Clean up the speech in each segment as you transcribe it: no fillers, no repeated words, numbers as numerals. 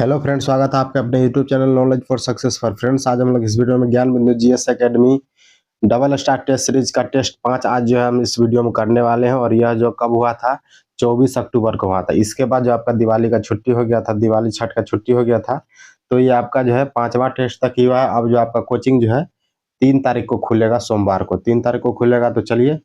Hello friends, स्वागत है आपके अपने YouTube channel knowledge for success for friends. आज हम लोग इस वीडियो में Gyan Bindu GS academy double star test series का टेस्ट 5 आज जो है हम इस वीडियो में करने वाले हैं। और यह जो कब हुआ था, 24 अक्टूबर को हुआ था। इसके बाद जो आपका दिवाली का छुट्टी हो गया था, दिवाली छठ का छुट्टी हो गया था, तो ये आपका जो है 5वां टेस्ट तक ही हुआ है। अब जो आपका कोचिंग जो है 3 तारीख को खुलेगा, सोमवार को 3 तारीख को खुलेगा। तो चलिए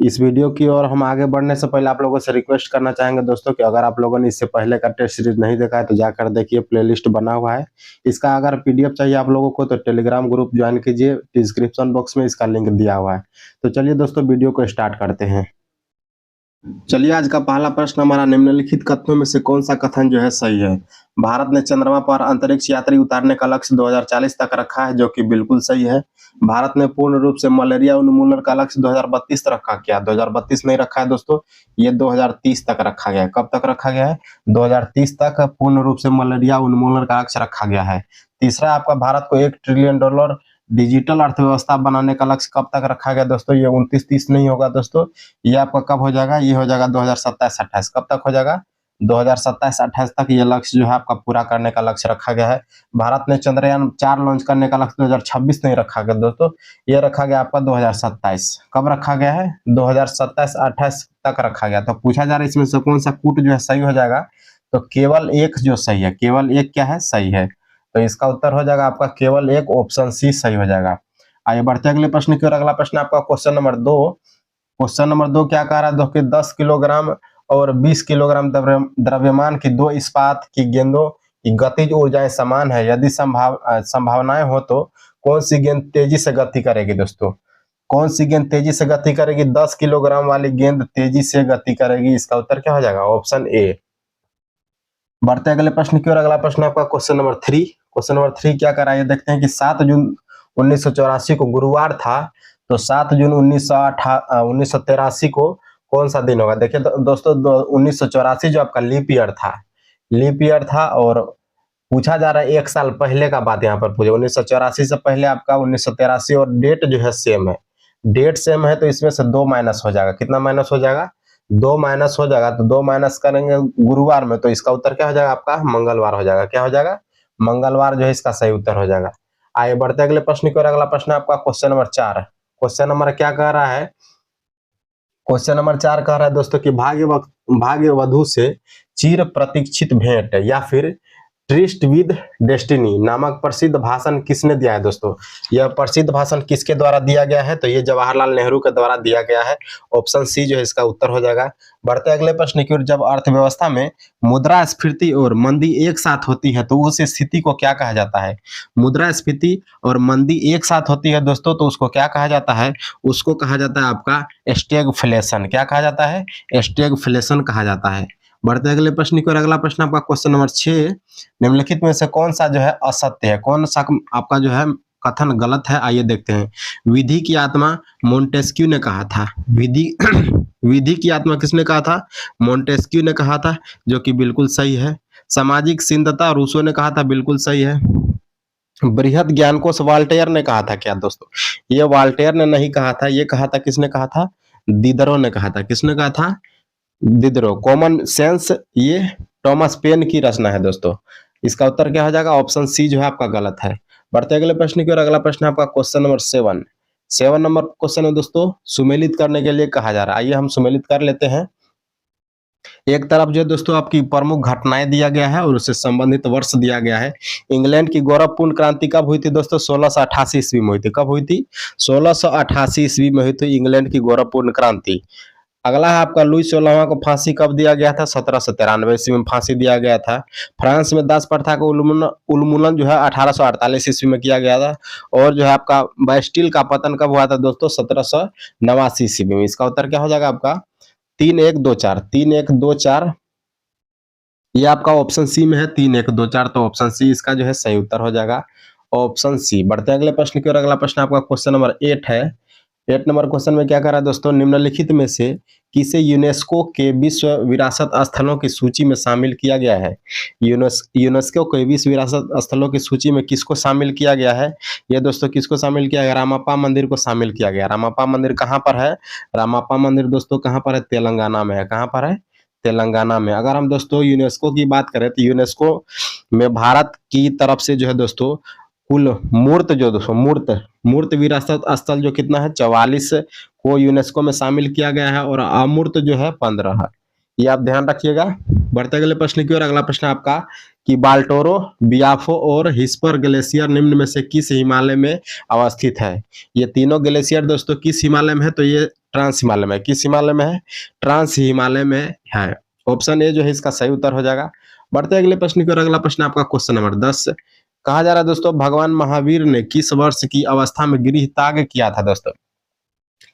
इस वीडियो की ओर हम आगे बढ़ने से पहले आप लोगों से रिक्वेस्ट करना चाहेंगे दोस्तों कि अगर आप लोगों ने इससे पहले का टेस्ट सीरीज नहीं देखा है तो जाकर देखिए, प्लेलिस्ट बना हुआ है। इसका अगर पीडीएफ चाहिए आप लोगों को तो टेलीग्राम ग्रुप ज्वाइन कीजिए, डिस्क्रिप्शन बॉक्स में इसका लिंक दिया हुआ है। तो चलिए दोस्तों वीडियो को स्टार्ट करते हैं। चलिए आज का पहला प्रश्न हमारा, निम्नलिखित कथनों में से कौन सा कथन जो है सही है। भारत ने चंद्रमा पर अंतरिक्ष यात्री उतारने का लक्ष्य 2040 तक रखा है, जो कि बिल्कुल सही है। भारत ने पूर्ण रूप से मलेरिया उन्मूलन का लक्ष्य 2032 तक रखा, क्या 2032 नहीं रखा है दोस्तों, ये 2030 तक रखा गया है। कब तक रखा गया है? 2030 तक पूर्ण रूप से मलेरिया उन्मूलन का लक्ष्य रखा गया है। तीसरा आपका, भारत को $1 ट्रिलियन डिजिटल अर्थव्यवस्था बनाने का लक्ष्य कब तक रखा गया दोस्तों, ये 29-30 नहीं होगा दोस्तों, ये आपका कब हो जाएगा, ये हो जाएगा 2027-28। कब तक हो जाएगा? 2027-28 तक ये लक्ष्य जो है आपका पूरा करने का लक्ष्य रखा गया है। भारत ने चंद्रयान 4 लॉन्च करने का लक्ष्य 2026 नहीं रखा गया दोस्तों, ये रखा गया आपका 2027। कब रखा गया है? 2027-28 तक रखा गया। तो पूछा जा रहा है इसमें से कौन सा कूट जो है सही हो जाएगा, तो केवल एक जो सही है, केवल एक क्या है, सही है। तो इसका उत्तर हो जाएगा आपका केवल एक, ऑप्शन सी सही हो जाएगा। आइए बढ़ते अगले प्रश्न की ओर। अगला प्रश्न आपका क्वेश्चन नंबर 2। क्वेश्चन नंबर 2 क्या कह रहा है दोस्तों, 10 किलोग्राम और 20 किलोग्राम द्रव्यमान की 2 इस्पात की गेंदों की गतिज ऊर्जाएं समान है। यदि संभावनाएं हो तो कौन सी गेंद तेजी से गति करेगी दोस्तों? कौन सी गेंद तेजी से गति करेगी? 10 किलोग्राम वाली गेंद तेजी से गति करेगी। इसका उत्तर क्या हो जाएगा? Option A. बढ़ते अगले प्रश्न की ओर। अगला प्रश्न आपका क्वेश्चन नंबर 3। क्वेश्चन नंबर 3 क्या कर रहा है, ये देखते हैं कि 7 जून 1984 को गुरुवार था, तो 7 जून 1983 को कौन सा दिन होगा? देखिए दोस्तों, 1984 जो आपका लीप ईयर था, लीप ईयर था। और पूछा जा रहा है 1 साल पहले का बात यहाँ पर पूछे, 1984 से पहले आपका 1983, और डेट जो है सेम है, डेट सेम है, तो इसमें से 2 माइनस हो जाएगा। कितना माइनस हो जाएगा? 2 माइनस हो जाएगा। तो 2 माइनस करेंगे गुरुवार में, तो इसका उत्तर क्या हो जाएगा आपका? मंगलवार हो जाएगा। क्या हो जाएगा? मंगलवार जो है इसका सही उत्तर हो जाएगा। आइए बढ़ते अगले प्रश्न की ओर। अगला प्रश्न आपका क्वेश्चन नंबर 4। क्वेश्चन नंबर क्या कह रहा है? क्वेश्चन नंबर 4 कह रहा है दोस्तों कि भाग्य वधु से चिर प्रतीक्षित भेंट या फिर ट्रिस्ट विद डेस्टिनी नामक प्रसिद्ध भाषण किसने दिया है दोस्तों? यह प्रसिद्ध भाषण किसके द्वारा दिया गया है? तो ये जवाहरलाल नेहरू के द्वारा दिया गया है। ऑप्शन सी जो है इसका उत्तर हो जाएगा। बढ़ते अगले प्रश्न की ओर। जब अर्थव्यवस्था में मुद्रास्फीति और मंदी एक साथ होती है तो उस स्थिति को क्या कहा जाता है? मुद्रास्फीति और मंदी एक साथ होती है दोस्तों, तो उसको क्या कहा जाता है? उसको कहा जाता है आपका स्टैगफ्लेशन। क्या कहा जाता है? स्टैगफ्लेशन कहा जाता है। बढ़ते अगले प्रश्न की ओर। अगला प्रश्न आपका क्वेश्चन नंबर 6। निम्नलिखित में से कौन सा जो है असत्य है, कौन सा आपका जो है कथन गलत है? आइए देखते हैं। विधि की आत्मा मोंटेस्क्यू ने कहा था। विधि विधि की आत्मा किसने कहा था? मोंटेस्क्यू ने कहा था, जो कि बिल्कुल सही है। सामाजिक सिद्धता रूसो ने कहा था, बिल्कुल सही है। बृहद ज्ञानकोश वाल्टेयर ने कहा था क्या दोस्तों? ये वाल्टेयर ने नहीं कहा था, ये कहा था किसने कहा था? दिदरो ने कहा था। किसने कहा था? दिदरो। कॉमन सेंस ये टॉमस पेन की रचना है दोस्तों। इसका उत्तर क्या हो जाएगा? ऑप्शन सी जो है आपका गलत है। बढ़ते अगले प्रश्न की ओर। अगला प्रश्न आपका क्वेश्चन नंबर 7। 7 नंबर क्वेश्चन है दोस्तों, सुमेलित करने के लिए कहा जा रहा है। आइए हम सुमेलित कर लेते हैं। एक तरफ जो है दोस्तों आपकी प्रमुख घटनाएं दिया गया है और उससे संबंधित वर्ष दिया गया है। इंग्लैंड की गौरवपूर्ण क्रांति कब हुई थी दोस्तों? 1688 ईस्वी में हुई थी। कब हुई थी? 1688 ईस्वी में हुई थी इंग्लैंड की गौरवपूर्ण क्रांति। अगला है आपका लुई 16वां को फांसी कब दिया गया था? 1793 ईस्वी में फांसी दिया गया था। फ्रांस में दास प्रथा का उन्मूलन जो है 1848 ईस्वी में किया गया था। और जो है आपका बैस्टिल का पतन कब हुआ था दोस्तों? 1789 ईस्वी में। इसका उत्तर क्या हो जाएगा आपका? 3124। 3124 ये आपका ऑप्शन सी में है, 3124। तो ऑप्शन सी इसका जो है सही उत्तर हो जाएगा, ऑप्शन सी। बढ़ते अगले प्रश्न की ओर। अगला प्रश्न आपका क्वेश्चन नंबर 8 है। 8 नंबर क्वेश्चन में क्या कर रहा है दोस्तों, निम्नलिखित में से किसे यूनेस्को के विश्व विरासत स्थलों की सूची में शामिल किया गया है? यूनेस्को के विश्व विरासत स्थलों की सूची में किसको शामिल किया गया है? ये दोस्तों किसको शामिल किया गया? रामाप्पा मंदिर को शामिल किया गया। रामाप्पा मंदिर कहाँ पर है? रामाप्पा मंदिर दोस्तों कहाँ पर है? तेलंगाना में है। कहाँ पर है? तेलंगाना में। अगर हम दोस्तों यूनेस्को की बात करें तो यूनेस्को में भारत की तरफ से जो है दोस्तों कुल मूर्त जो दोस्तों मूर्त विरासत स्थल जो कितना है 44 को यूनेस्को में शामिल किया गया है और अमूर्त जो है 15 है। ये आप ध्यान रखिएगा। बढ़ते अगले प्रश्न की ओर। अगला प्रश्न आपका कि बाल्टोरो, बियाफो और हिस्पर ग्लेशियर निम्न में से किस हिमालय में अवस्थित है? ये तीनों ग्लेशियर दोस्तों किस हिमालय में है? तो ये ट्रांस हिमालय में। किस हिमालय में है? ट्रांस हिमालय में है। ऑप्शन ए जो है इसका सही उत्तर हो जाएगा। बढ़ते अगले प्रश्न की ओर। अगला प्रश्न आपका क्वेश्चन नंबर 10 कहा जा रहा है दोस्तों भगवान महावीर ने किस वर्ष की अवस्था में गृह त्याग किया था? दोस्तों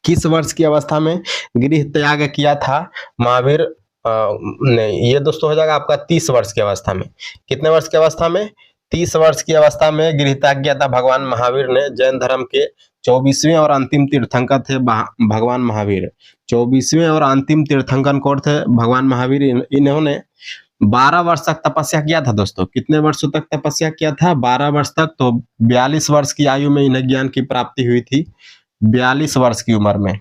किस वर्ष की अवस्था में गृह त्याग किया था महावीर ने? ये दोस्तों हो जाएगा आपका 30 वर्ष की अवस्था में। कितने वर्ष की अवस्था में? 30 वर्ष की अवस्था में गृह त्याग किया था भगवान महावीर ने। जैन धर्म के 24वें और अंतिम तीर्थंकर थे भगवान महावीर। 24वें और अंतिम तीर्थंकर कौन थे? भगवान महावीर। इन्होंने 12 वर्ष तक तपस्या किया था दोस्तों। कितने वर्षों तक तपस्या किया था? 12 वर्ष तक। तो 42 वर्ष की आयु में इन्हें ज्ञान की प्राप्ति हुई थी, 42 वर्ष की उम्र में।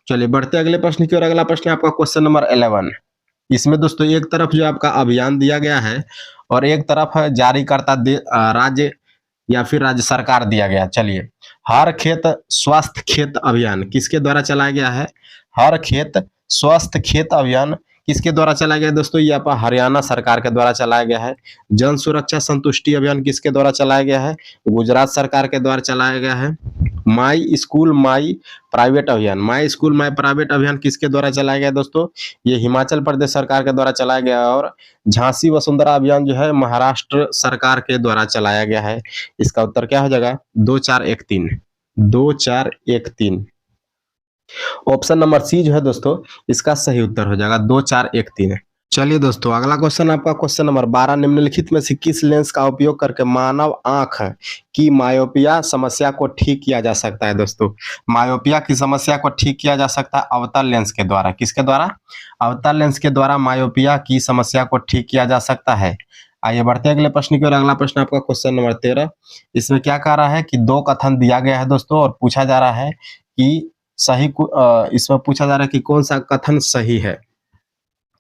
चलिए बढ़ते अगले प्रश्न की ओर। अगला प्रश्न आपका क्वेश्चन नंबर 11। इसमें दोस्तों एक तरफ जो आपका अभियान दिया गया है और एक तरफ जारीकर्ता राज्य या फिर राज्य सरकार दिया गया। चलिए, हर खेत स्वस्थ खेत अभियान किसके द्वारा चलाया गया है? हर खेत स्वस्थ खेत अभियान किसके द्वारा चलाया गया दोस्तों? ये आपका हरियाणा सरकार के द्वारा चलाया गया है। जन सुरक्षा संतुष्टि अभियान किसके द्वारा चलाया गया है? गुजरात सरकार के द्वारा चलाया गया है। माई स्कूल माई प्राइवेट अभियान, माई स्कूल माई प्राइवेट अभियान किसके द्वारा चलाया गया दोस्तों? ये हिमाचल प्रदेश सरकार के द्वारा चलाया गया। और झांसी वसुंधरा अभियान जो है महाराष्ट्र सरकार के द्वारा चलाया गया है। इसका उत्तर क्या हो जाएगा? 2 4 1 3, 2 4 1 3। ऑप्शन नंबर सी जो है दोस्तों इसका सही उत्तर हो जाएगा, 2 4 1 3। चलिए दोस्तों अगला क्वेश्चन आपका क्वेश्चन नंबर 12 निम्नलिखित में से किस लेंस का उपयोग करके मानव आंख की मायोपिया समस्या को ठीक किया जा सकता है? दोस्तों मायोपिया की समस्या को ठीक किया जा सकता है अवतल लेंस के द्वारा। किसके द्वारा? अवतल लेंस के द्वारा मायोपिया की समस्या को ठीक किया जा सकता है। आइए बढ़ते अगले प्रश्न की ओर। अगला प्रश्न आपका क्वेश्चन नंबर 13। इसमें क्या कह रहा है कि 2 कथन दिया गया है दोस्तों और पूछा जा रहा है कि इसमें पूछा जा रहा है कि कौन सा कथन सही है।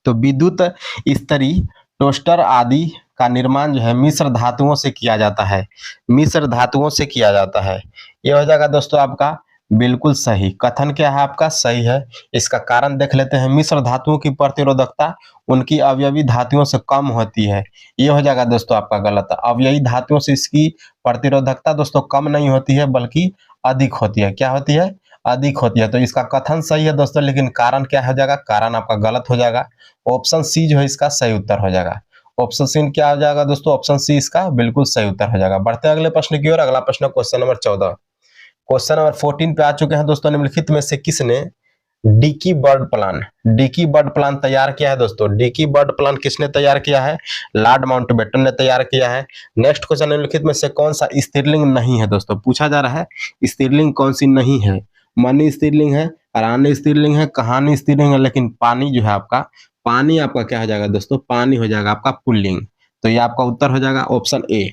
तो विद्युत इस्त्री, टोस्टर आदि का निर्माण जो है मिश्र धातुओं से किया जाता है। मिश्र धातुओं से किया जाता है। ये हो जाएगा दोस्तों आपका बिल्कुल सही। कथन क्या है आपका? सही है। इसका कारण देख लेते हैं। मिश्र धातुओं की प्रतिरोधकता उनकी अवयवी धातुओं से कम होती है। ये हो जाएगा दोस्तों आपका गलत। अवयवी धातुओं से इसकी प्रतिरोधकता दोस्तों कम नहीं होती है बल्कि अधिक होती है। क्या होती है? अधिक होती है। तो इसका कथन सही है दोस्तों, लेकिन कारण क्या हो जाएगा? कारण आपका गलत हो जाएगा। ऑप्शन सी जो है इसका सही उत्तर हो जाएगा। ऑप्शन सी क्या हो जाएगा दोस्तों? ऑप्शन सी इसका बिल्कुल सही उत्तर हो जाएगा। बढ़ते हैं अगले प्रश्न की ओर। अगला प्रश्न क्वेश्चन नंबर 14। क्वेश्चन नंबर 14 पे आ चुके हैं दोस्तों। निम्नलिखित में से किसने डिकी बर्ड प्लान तैयार किया है दोस्तों? डिकी बर्ड प्लान किसने तैयार किया है? लॉर्ड माउंटबेटन ने तैयार किया है। नेक्स्ट क्वेश्चन, निम्नलिखित में से कौन सा स्त्रीलिंग नहीं है दोस्तों? पूछा जा रहा है स्त्रीलिंग कौन सी नहीं है। मनी स्त्रीलिंग है, रानी स्त्रीलिंग है, कहानी स्त्रीलिंग है, लेकिन पानी जो है आपका, पानी आपका क्या हो जाएगा दोस्तों? पानी हो जाएगा आपका पुल्लिंग। तो ये आपका उत्तर हो जाएगा ऑप्शन ए।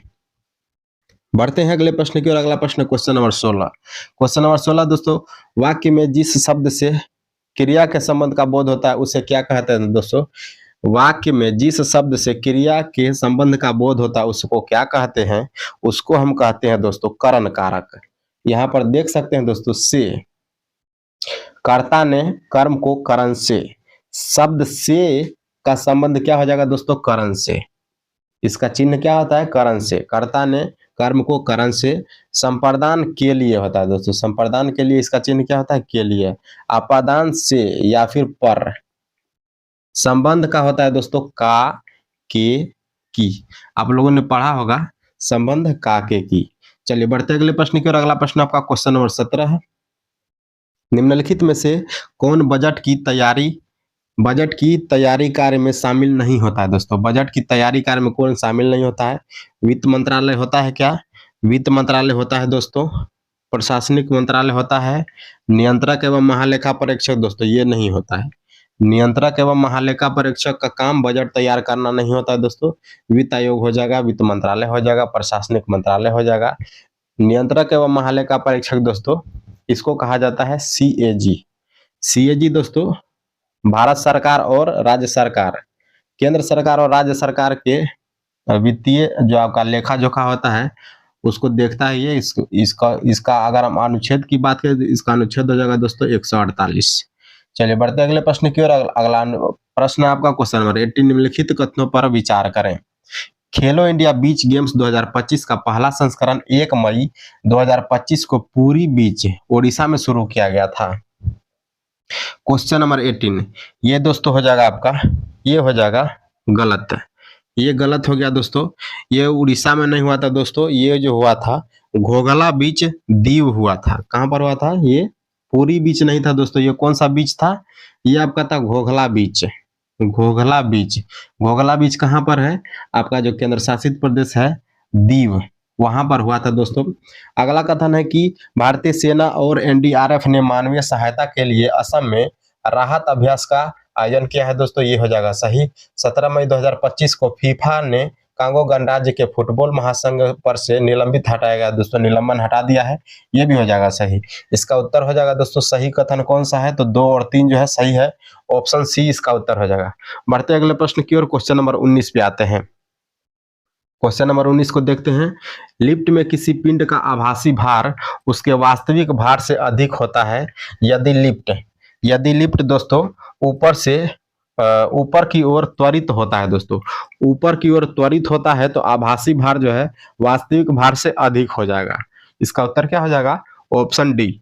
बढ़ते हैं अगले प्रश्न की ओर। अगला प्रश्न क्वेश्चन नंबर 16। क्वेश्चन नंबर 16 दोस्तों, वाक्य में जिस शब्द से क्रिया के संबंध का बोध होता है उसे क्या कहते हैं दोस्तों? वाक्य में जिस शब्द से क्रिया के संबंध का बोध होता है उसको क्या कहते हैं? उसको हम कहते हैं दोस्तों करण कारक। यहाँ पर देख सकते हैं दोस्तों, से कर्ता ने कर्म को करण से, शब्द से का संबंध क्या हो जाएगा दोस्तों? करण से। इसका चिन्ह क्या होता है? करण से। कर्ता ने कर्म को करण से। संप्रदान के लिए होता है दोस्तों, संप्रदान के लिए इसका चिन्ह क्या होता है? के लिए। अपादान से या फिर पर। संबंध का होता है दोस्तों का, के, की। आप लोगों ने पढ़ा होगा संबंध का, के, की। चलिए बढ़ते अगले प्रश्न की ओर। अगला प्रश्न आपका क्वेश्चन नंबर 17 है। निम्नलिखित में से कौन बजट की तैयारी कार्य में शामिल नहीं होता है दोस्तों? बजट की तैयारी कार्य में कौन शामिल नहीं होता है? वित्त मंत्रालय होता है क्या? वित्त मंत्रालय होता है दोस्तों। प्रशासनिक मंत्रालय होता है। नियंत्रक एवं महालेखा परीक्षक दोस्तों ये नहीं होता है। नियंत्रक एवं महालेखा परीक्षक का काम बजट तैयार करना नहीं होता है दोस्तों। वित्त आयोग हो जाएगा, वित्त मंत्रालय हो जाएगा, प्रशासनिक मंत्रालय हो जाएगा। नियंत्रक एवं महालेखा परीक्षक दोस्तों इसको कहा जाता है CAG। CAG दोस्तों भारत सरकार और राज्य सरकार, केंद्र सरकार और राज्य सरकार के वित्तीय जो आपका लेखा जोखा होता है उसको देखता है ये। इसका इसका अगर हम अनुच्छेद की बात करें तो इसका अनुच्छेद हो जाएगा दोस्तों 148। चलिए बढ़ते अगले प्रश्न की ओर। अगला प्रश्न आपका क्वेश्चन नंबर 18, निम्नलिखित कथनों पर विचार करें। खेलो इंडिया बीच गेम्स 2025 का पहला संस्करण 1 मई 2025 को पूरी बीच ओडिशा में शुरू किया गया था। क्वेश्चन नंबर 18 ये दोस्तों हो जाएगा आपका, ये हो जाएगा गलत, ये गलत हो गया दोस्तों। ये उड़ीसा में नहीं हुआ था दोस्तों, ये जो हुआ था घोघला बीच दीव हुआ था। कहां पर हुआ था? ये पूरी बीच नहीं था दोस्तों। ये कौन सा बीच था? ये आपका था घोघला बीच। घोघला बीच, घोघला बीच कहां पर है? आपका जो केंद्र शासित प्रदेश है दीव, वहां पर हुआ था दोस्तों। अगला कथन है कि भारतीय सेना और एनडीआरएफ ने मानवीय सहायता के लिए असम में राहत अभ्यास का आयोजन किया है दोस्तों। ये हो जाएगा सही। 17 मई 2025 को फीफा ने कांगो गणराज्य के फुटबॉल महासंघ पर से निलंबित हटाया गया दोस्तों, निलंबन हटा दिया है। ये भी हो जाएगा सही। इसका उत्तर हो जाएगा दोस्तों, सही कथन कौन सा है? तो 2 और 3 जो है सही है, ऑप्शन सी इसका उत्तर हो जाएगा। बढ़ते अगले प्रश्न की ओर। क्वेश्चन नंबर 19 पे आते हैं। क्वेश्चन नंबर 19 को देखते हैं। लिफ्ट में किसी पिंड का आभासी भार उसके वास्तविक भार से अधिक होता है यदि लिफ्ट दोस्तों ऊपर से ऊपर की ओर त्वरित होता है दोस्तों, ऊपर की ओर त्वरित होता है तो आभासी भार जो है वास्तविक भार से अधिक हो जाएगा। इसका उत्तर क्या हो जाएगा? Option D.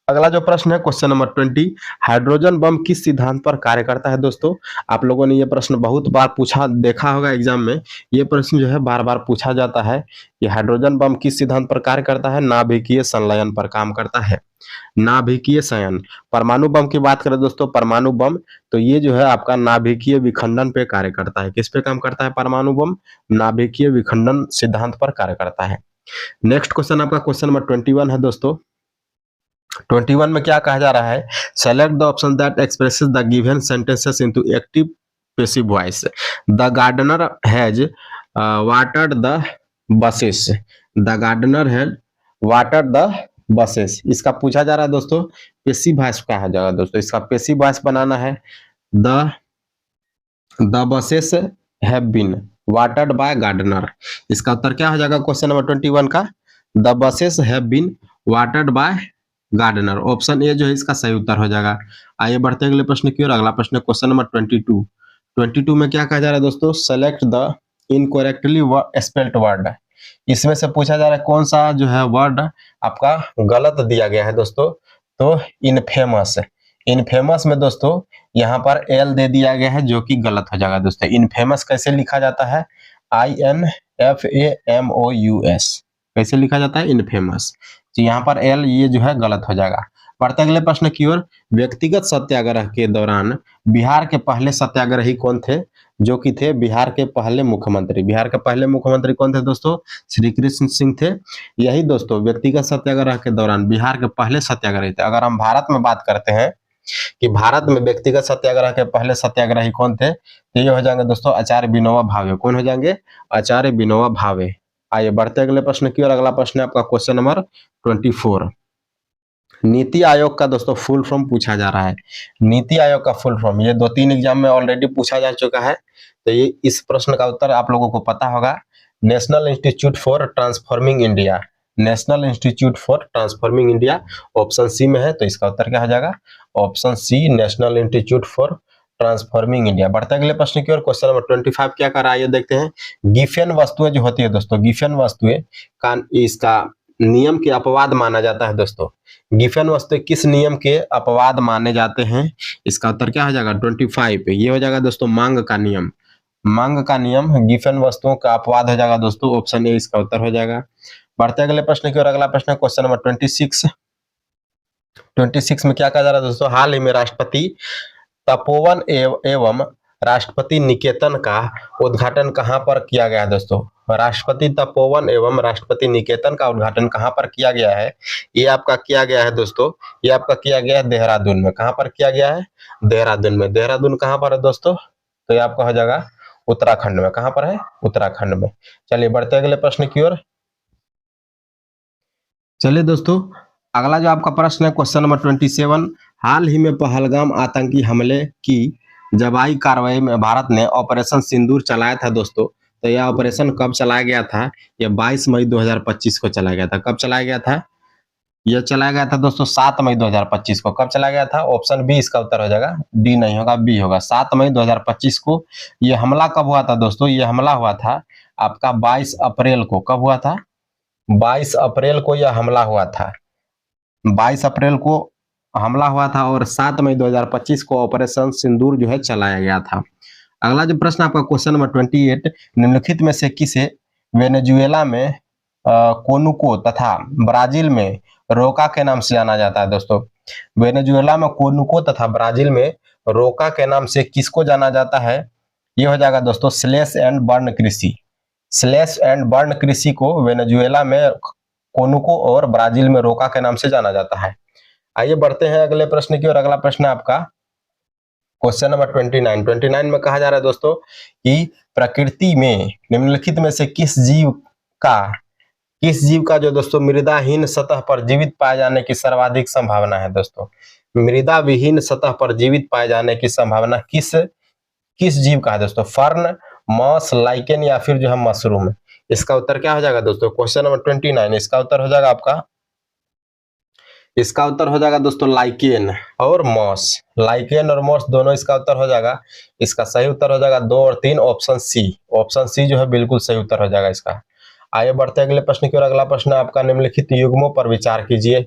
अगला जो प्रश्न है क्वेश्चन नंबर 20, हाइड्रोजन बम किस सिद्धांत पर कार्य करता है दोस्तों? आप लोगों ने ये प्रश्न बहुत बार पूछा देखा होगा एग्जाम में। ये प्रश्न जो है बार बार पूछा जाता है कि हाइड्रोजन बम किस सिद्धांत पर कार्य करता है? नाभिकीय संलयन पर काम करता है, नाभिकीय संयन। परमाणु बम की बात करें दोस्तों, परमाणु बम तो ये जो है आपका नाभिकीय विखंडन पे कार्य करता है। किस पे काम करता है परमाणु बम? नाभिकीय विखंडन सिद्धांत पर कार्य करता है। नेक्स्ट क्वेश्चन आपका क्वेश्चन नंबर 21 है दोस्तों। 21 में क्या कहा जा रहा है? Select the option that expresses the given sentences into active passive voice. The gardener has watered the bushes, the gardener has watered the bushes. इसका पूछा जा रहा है दोस्तों पैसिव वॉइस कहा जाएगा दोस्तों। इसका पैसिव वॉइस बनाना है the bushes have been watered by gardener. इसका उत्तर क्या हो जाएगा क्वेश्चन नंबर 21 का? The bushes have been watered by gardener. Option A जो है इसका सही उत्तर हो जाएगा। आइए बढ़ते अगले प्रश्न की ओर। अगला प्रश्न क्वेश्चन नंबर 22। 22 में क्या कहा जा रहा है दोस्तों? Select the incorrectly spelled word. इसमें से पूछा जा रहा है कौन सा जो है वर्ड आपका गलत दिया गया है दोस्तों? तो इनफेमस, इनफेमस में दोस्तों यहाँ पर एल दे दिया गया है जो कि गलत हो जाएगा दोस्तों। इनफेमस कैसे लिखा जाता है? INFAMOUS कैसे लिखा जाता है? इनफेमस। तो यहाँ पर एल ये जो है गलत हो जाएगा। बढ़ते अगले प्रश्न की ओर। व्यक्तिगत सत्याग्रह के दौरान बिहार के पहले सत्याग्रही कौन थे? जो कि थे बिहार के पहले मुख्यमंत्री। बिहार के पहले मुख्यमंत्री कौन थे दोस्तों? श्री कृष्ण सिंह थे। यही दोस्तों व्यक्तिगत सत्याग्रह के दौरान बिहार के पहले सत्याग्रही थे। अगर हम भारत में बात करते हैं कि भारत में व्यक्तिगत सत्याग्रह के पहले सत्याग्रही कौन थे, तो ये हो जाएंगे दोस्तों आचार्य विनोबा भावे। कौन हो जाएंगे? आचार्य विनोबा भावे। आइए बढ़ते अगले प्रश्न की ओर। अगला प्रश्न है आपका क्वेश्चन नंबर 24। नीति आयोग का दोस्तों फुल फॉर्म पूछा जा रहा है। नीति आयोग का फुल फॉर्म ये 2-3 एग्जाम में ऑलरेडी पूछा जा चुका है, तो ये इस प्रश्न का उत्तर आप लोगों को पता होगा। National institute for transforming India, national institute for transforming India option C में है, तो इसका उत्तर क्या हो जाएगा? Option C, national institute for transforming India. बढ़ते अगले प्रश्न की ओर। क्वेश्चन नंबर 25 क्या कर रहा है ये देखते हैं। गिफन वस्तुएं जो होती है दोस्तों, गिफन वस्तुएं का इसका नियम के अपवाद माना जाता है दोस्तों। गिफन वस्तुएं किस नियम के अपवाद माने जाते हैं? इसका उत्तर क्या हो जाएगा 25 पे? ये हो जाएगा दोस्तों मांग का नियम। मांग का नियम गिफन वस्तुओं का अपवाद हो जाएगा दोस्तों, ऑप्शन ए इसका उत्तर हो जाएगा। बढ़ते अगले प्रश्न की ओर। अगला प्रश्न क्वेश्चन नंबर 26। 26 में क्या कहा जा रहा है दोस्तों? हाल ही में राष्ट्रपति तपोवन एवं राष्ट्रपति निकेतन का उद्घाटन कहां पर किया गया है दोस्तों? राष्ट्रपति तपोवन एवं राष्ट्रपति निकेतन का उद्घाटन कहां पर किया गया है? ये आपका किया गया है दोस्तों, ये आपका किया गया है देहरादून में। कहां पर किया गया है? देहरादून में। देहरादून कहां पर है दोस्तों? तो ये आपका हो जाएगा उत्तराखंड में। कहां पर है? उत्तराखंड में। चलिए बढ़ते अगले प्रश्न की ओर। चलिए दोस्तों अगला जो आपका प्रश्न है क्वेश्चन नंबर 27। हाल ही में पहलगाम आतंकी हमले की जवाबी कार्रवाई में भारत ने ऑपरेशन सिंदूर चलाया था दोस्तों। तो यह ऑपरेशन कब चलाया गया था? यह 22 मई 2025 को चलाया गया था। कब चलाया गया था? यह चलाया गया था दोस्तों 7 मई 2025 को। कब चलाया गया था? ऑप्शन बी इसका उत्तर हो जाएगा, डी नहीं होगा, बी होगा। 7 मई 2025 को यह हमला कब हुआ था दोस्तों? यह हमला हुआ था आपका 22 अप्रैल को। कब हुआ था? 22 अप्रैल को यह हमला हुआ था। 22 अप्रैल को हमला हुआ था और 7 मई 2025 को ऑपरेशन सिंदूर जो है चलाया गया था। अगला जो प्रश्न आपका क्वेश्चन नंबर 28, निम्नलिखित में से किसे वेनेजुएला में कोनुको तथा ब्राजील में रोका के नाम से जाना जाता है दोस्तों? वेनेजुएला में कोनुको तथा ब्राजील में रोका के नाम से किसको जाना जाता है? ये हो जाएगा दोस्तों स्लैश एंड बर्न कृषि। स्लैश एंड बर्न कृषि को वेनेजुएला में कोनुको और ब्राजील में रोका के नाम से जाना जाता है। आइए बढ़ते हैं अगले प्रश्न की ओर। अगला प्रश्न है आपका क्वेश्चन नंबर 29 में कहा जा रहा है दोस्तों कि प्रकृति में निम्नलिखित में से किस जीव का जो दोस्तों मृदाहीन सतह पर जीवित पाए जाने की सर्वाधिक संभावना है दोस्तों? मृदा विहीन सतह पर जीवित पाए जाने की संभावना किस जीव का है दोस्तों? फर्न, मॉस, लाइकेन या फिर जो है मशरूम? इसका उत्तर क्या हो जाएगा दोस्तों? क्वेश्चन नंबर 29 इसका उत्तर हो जाएगा आपका, इसका उत्तर हो जाएगा दोस्तों लाइकेन और मॉस। लाइकेन और मॉस दोनों इसका उत्तर हो जाएगा। इसका सही उत्तर हो जाएगा 2 और 3, ऑप्शन सी। ऑप्शन सी जो है बिल्कुल सही उत्तर हो जाएगा इसका। आइए बढ़ते अगले प्रश्न की ओर। अगला प्रश्न आपका निम्नलिखित युग्मों पर विचार कीजिए।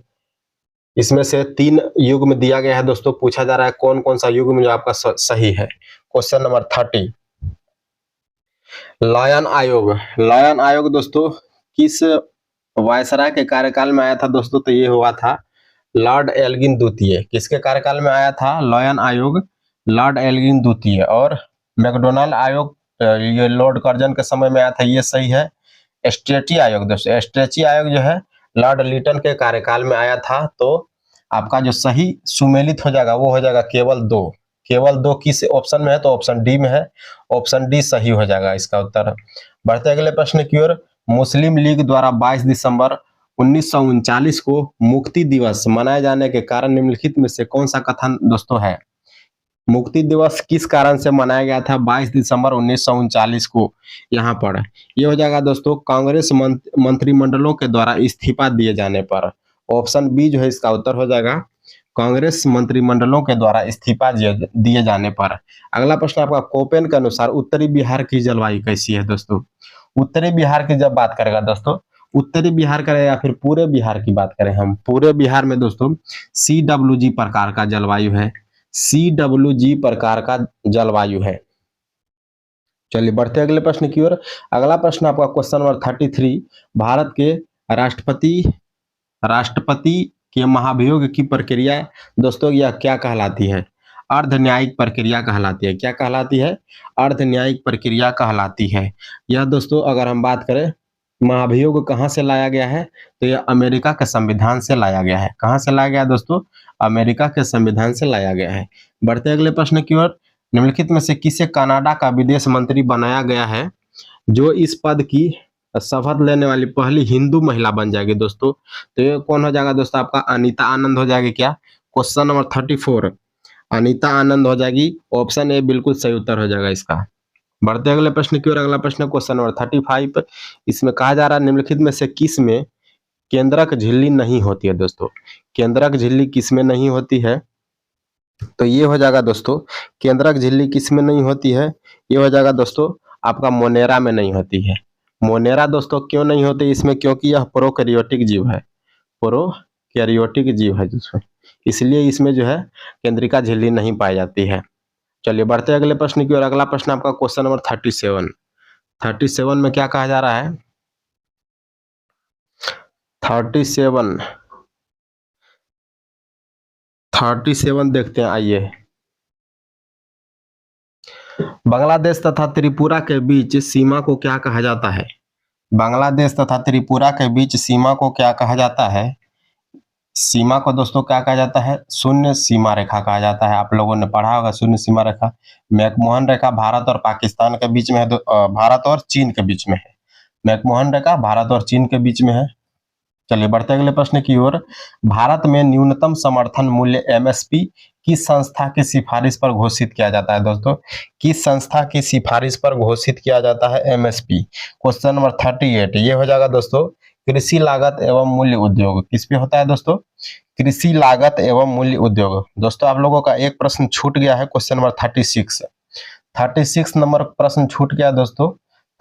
इसमें से 3 युग्म दिया गया है दोस्तों। पूछा जा रहा है कौन कौन सा युग्म जो आपका सही है। क्वेश्चन नंबर 30, लायन आयोग। लायन आयोग दोस्तों किस वायसराय के कार्यकाल में आया था दोस्तों? तो ये हुआ था लॉर्ड एल्गिन द्वितीय। किसके कार्यकाल में आया था लायन आयोग? लॉर्ड एल्गिन द्वितीय। और मैकडोनाल्ड आयोग ये लॉर्ड कर्जन के समय में आया था, ये सही है। स्ट्रेची आयोग दोस्तों, स्ट्रेची आयोग जो है लॉर्ड लिटन के कार्यकाल में आया था। तो आपका जो सही सुमेलित हो जाएगा वो हो जाएगा केवल 2। केवल 2 किस ऑप्शन में है? तो ऑप्शन डी में है। ऑप्शन डी सही हो जाएगा इसका उत्तर। बढ़ते अगले प्रश्न की ओर। मुस्लिम लीग द्वारा 22 दिसंबर 1939 को मुक्ति दिवस मनाए जाने के कारण निम्नलिखित में से कौन सा कथन दोस्तों है? मुक्ति दिवस किस कारण से मनाया गया था 22 दिसंबर 1939 को? यहाँ पर ये हो जाएगा दोस्तों कांग्रेस मंत्रिमंडलों के द्वारा इस्तीफा दिए जाने पर। ऑप्शन बी जो है इसका उत्तर हो जाएगा कांग्रेस मंत्रिमंडलों के द्वारा इस्तीफा दिए जाने पर। अगला प्रश्न आपका कोपेन के अनुसार उत्तरी बिहार की जलवायु कैसी है दोस्तों? उत्तरी बिहार की जब बात करेगा दोस्तों, उत्तरी बिहार करें या फिर पूरे बिहार की बात करें हम, पूरे बिहार में दोस्तों CWG प्रकार का जलवायु है। CWG प्रकार का जलवायु है। चलिए बढ़ते अगले प्रश्न की ओर। अगला प्रश्न आपका क्वेश्चन नंबर 33, भारत के राष्ट्रपति के महाभियोग की प्रक्रिया दोस्तों यह क्या कहलाती है? अर्ध न्यायिक प्रक्रिया कहलाती है। क्या कहलाती है? अर्ध न्यायिक प्रक्रिया कहलाती है। यह दोस्तों अगर हम बात करें महाभियोग कहाँ से लाया गया है, तो यह अमेरिका के संविधान से लाया गया है। कहाँ से लाया गया दोस्तों? अमेरिका के संविधान से लाया गया है। बढ़ते अगले प्रश्न की ओर। निम्नलिखित में से किसे कनाडा का विदेश मंत्री बनाया गया है? जो इस पद की शपथ लेने वाली पहली हिंदू महिला बन जाएगी दोस्तों। तो ये कौन हो जाएगा दोस्तों? आपका अनीता आनंद हो जाएगी। क्या? क्वेश्चन नंबर 34 अनीता आनंद हो जाएगी। ऑप्शन ए बिल्कुल सही उत्तर हो जाएगा इसका। बढ़ते अगले प्रश्न की ओर। अगला प्रश्न क्वेश्चन नंबर 35, इसमें कहा जा रहा है निम्नलिखित में से किस में केंद्रक झिल्ली नहीं होती है दोस्तों? केंद्रक झिल्ली किस में नहीं होती है? तो ये हो जाएगा दोस्तों केंद्रक झिल्ली किस में नहीं होती है? ये हो जाएगा दोस्तों आपका मोनेरा में नहीं होती है। मोनेरा दोस्तों क्यों नहीं होती इसमें? क्योंकि यह प्रोकैरियोटिक जीव है। प्रोकैरियोटिक जीव है जिसमें, इसलिए इसमें जो है केंद्रिका झिल्ली नहीं पाई जाती है। चलिए बढ़ते अगले प्रश्न की ओर। अगला प्रश्न आपका क्वेश्चन नंबर 37 में क्या कहा जा रहा है? 37 देखते हैं, आइए। बांग्लादेश तथा त्रिपुरा के बीच सीमा को क्या कहा जाता है? बांग्लादेश तथा त्रिपुरा के बीच सीमा को क्या कहा जाता है? सीमा को दोस्तों क्या कहा जाता है? शून्य सीमा रेखा कहा जाता है। आप लोगों ने पढ़ा होगा शून्य सीमा रेखा। मैकमोहन रेखा भारत और पाकिस्तान के बीच में है, भारत और चीन के बीच में है। मैकमोहन रेखा भारत और चीन के बीच में है। चलिए बढ़ते अगले प्रश्न की ओर। भारत में न्यूनतम समर्थन मूल्य एमएसपी किस संस्था की सिफारिश पर घोषित किया जाता है दोस्तों? किस संस्था की सिफारिश पर घोषित किया जाता है एमएसपी? क्वेश्चन नंबर 38 ये हो जाएगा दोस्तों कृषि लागत एवं मूल्य उद्योग। किस पे होता है दोस्तों? कृषि लागत एवं मूल्य उद्योग। दोस्तों आप लोगों का एक प्रश्न छूट गया है, क्वेश्चन नंबर 36 नंबर प्रश्न छूट गया दोस्तों।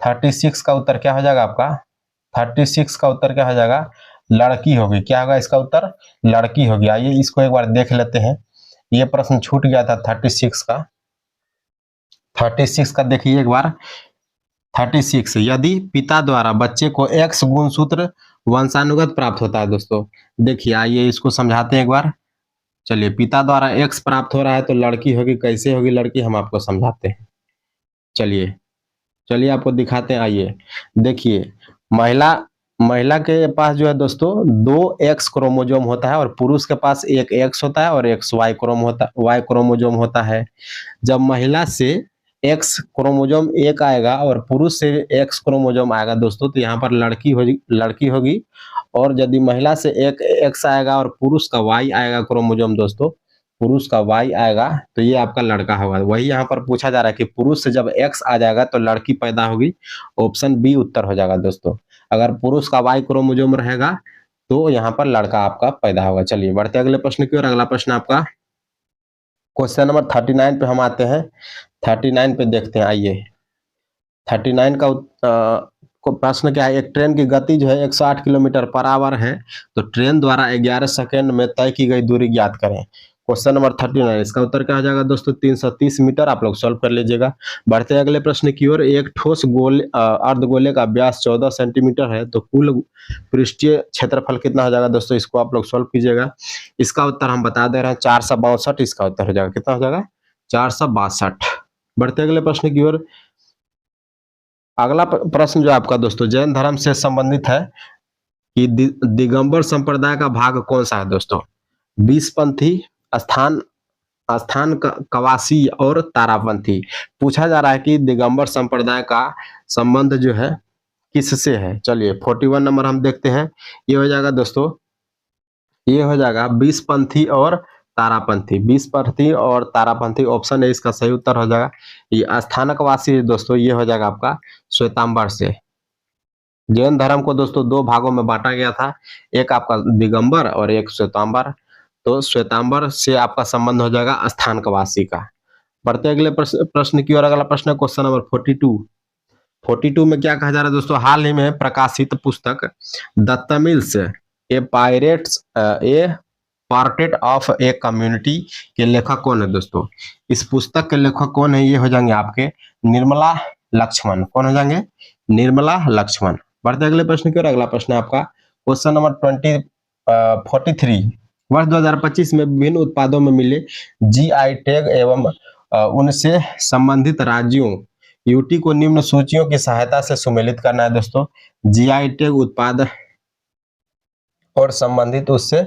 36 का उत्तर क्या हो जाएगा आपका? 36 का उत्तर क्या हो जाएगा? लड़की होगी। क्या होगा इसका उत्तर? लड़की होगी। आइए इसको एक बार देख लेते हैं। ये प्रश्न छूट गया था 36 का। 36 का देखिए एक बार। 36 यदि पिता द्वारा बच्चे को एक्स गुणसूत्र वंशानुगत प्राप्त होता है दोस्तों। देखिए आइए इसको समझाते हैं एक बार। चलिए पिता द्वारा एक्स प्राप्त हो रहा है तो लड़की होगी। कैसे होगी लड़की हम आपको समझाते हैं। चलिए चलिए आपको दिखाते हैं। आइए देखिए महिला महिला के पास जो है दोस्तों 2 एक्स क्रोमोजोम होता है और पुरुष के पास एक एक्स होता है और एक वाई क्रोमोजोम होता है। जब महिला से एक्स क्रोमोजोम एक आएगा और पुरुष से एक्स क्रोमोजोम आएगा दोस्तों तो यहाँ पर लड़की होगी। और यदि महिला से एक एक्स आएगा और पुरुष का वाई आएगा क्रोमोजोम दोस्तों, पुरुष का वाई आएगा तो ये आपका लड़का होगा। वही यहाँ पर पूछा जा रहा है कि पुरुष से जब एक्स आ जाएगा तो लड़की पैदा होगी। ऑप्शन बी उत्तर हो जाएगा दोस्तों। अगर पुरुष का वाई क्रोमोजोम रहेगा तो यहाँ पर लड़का आपका पैदा होगा। चलिए बढ़ते अगले प्रश्न की ओर। अगला प्रश्न आपका क्वेश्चन नंबर 39 पे हम आते हैं। 39 पे देखते हैं। आइए 39 का प्रश्न क्या है? एक ट्रेन की गति जो है 108 किलोमीटर पर आवर है तो ट्रेन द्वारा 11 सेकंड में तय की गई दूरी ज्ञात करें। क्वेश्चन नंबर 39 इसका उत्तर क्या हो जाएगा दोस्तों? 330 मीटर। आप लोग सॉल्व कर लीजिएगा। बढ़ते अगले प्रश्न की ओर। एक ठोस अर्धगोले का व्यास 14 सेंटीमीटर है तो कुल पृष्ठीय क्षेत्रफल कितना हो जाएगा दोस्तों? इसको आप लोग सॉल्व कीजिएगा। इसका उत्तर हम बता दे रहे हैं 462। इसका उत्तर हो जाएगा कितना हो जाएगा? 462। बढ़ते अगले प्रश्न की ओर। अगला प्रश्न जो आपका दोस्तों जैन धर्म से संबंधित है कि दिगंबर संप्रदाय का भाग कौन सा है दोस्तों? बीसपंथी, स्थान स्थान कवासी और तारापंथी। पूछा जा रहा है कि दिगंबर संप्रदाय का संबंध जो है किससे है। चलिए 41 नंबर हम देखते हैं। ये हो जाएगा दोस्तों, ये हो जाएगा बीसपंथी और तारापंथी। बीसपंथी और तारापंथी ऑप्शन है इसका सही उत्तर हो जाएगा। ये स्थानकवासी दोस्तों ये हो जाएगा आपका श्वेतांबर से। जैन धर्म को दोस्तों 2 भागों में बांटा गया था, एक आपका दिगंबर और एक श्वेतांबर। तो श्वेतांबर से आपका संबंध हो जाएगा स्थानकवासी का। बढ़ते अगले प्रश्न की ओर। अगला प्रश्न क्वेश्चन नंबर 42 में क्या कहा जा रहा है दोस्तों? हाल ही में प्रकाशित पुस्तक the Tamils A parted of a community के लेखक कौन है दोस्तों? इस पुस्तक के लेखक कौन है? ये हो जाएंगे आपके निर्मला लक्ष्मण। कौन हो जाएंगे? निर्मला लक्ष्मण। बढ़ते अगले प्रश्न की ओर। अगला प्रश्न है आपका क्वेश्चन नंबर 43। वर्ष 2025 में विभिन्न उत्पादों में मिले जीआई टैग एवं उनसे संबंधित राज्यों यूटी को निम्न सूचियों की सहायता से सुमेलित करना है दोस्तों। जीआई टैग उत्पाद और संबंधित उससे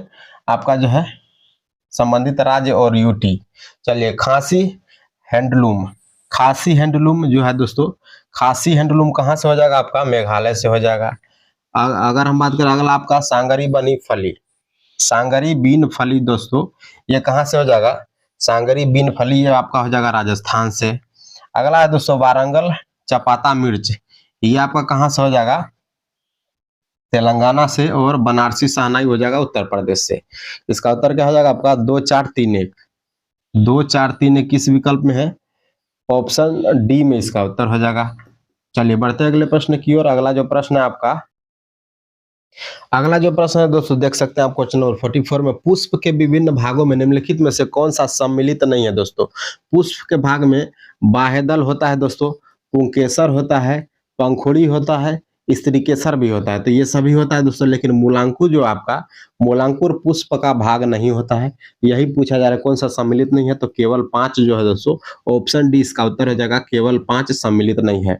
आपका जो है संबंधित राज्य और यूटी। चलिए खासी हैंडलूम जो है दोस्तों, खासी हैंडलूम कहाँ से हो जाएगा आपका? मेघालय से हो जाएगा। अगर हम बात करें अगला आपका सांगरी बीन फली दोस्तों, ये कहाँ से हो जाएगा? सांगरी बीन फली ये आपका हो जाएगा राजस्थान से। अगला है दोस्तों वारंगल चपाता मिर्च, ये आपका कहाँ से हो जाएगा? तेलंगाना से। और बनारसी शहनाई हो जाएगा उत्तर प्रदेश से। इसका उत्तर क्या हो जाएगा आपका? 2431। 2431 किस विकल्प में है? ऑप्शन डी में इसका उत्तर हो जाएगा। चलिए बढ़ते अगले प्रश्न की ओर। अगला जो प्रश्न है आपका, अगला जो प्रश्न है दोस्तों देख सकते हैं आप क्वेश्चन नंबर 44 में। पुष्प के विभिन्न भागों में निम्नलिखित में से कौन सा सम्मिलित नहीं है दोस्तों? पुष्प के भाग में बाह्यदल होता है दोस्तों, पुंकेसर होता है, पंखुड़ी होता है, स्त्री केसर भी होता है। तो ये सभी होता है दोस्तों, लेकिन मूलांकुर जो आपका मूलांकुर पुष्प का भाग नहीं होता है। यही पूछा जा रहा है कौन सा सम्मिलित नहीं है, तो केवल 5 जो है दोस्तों ऑप्शन डी इसका उत्तर हो जाएगा। केवल 5 सम्मिलित नहीं है।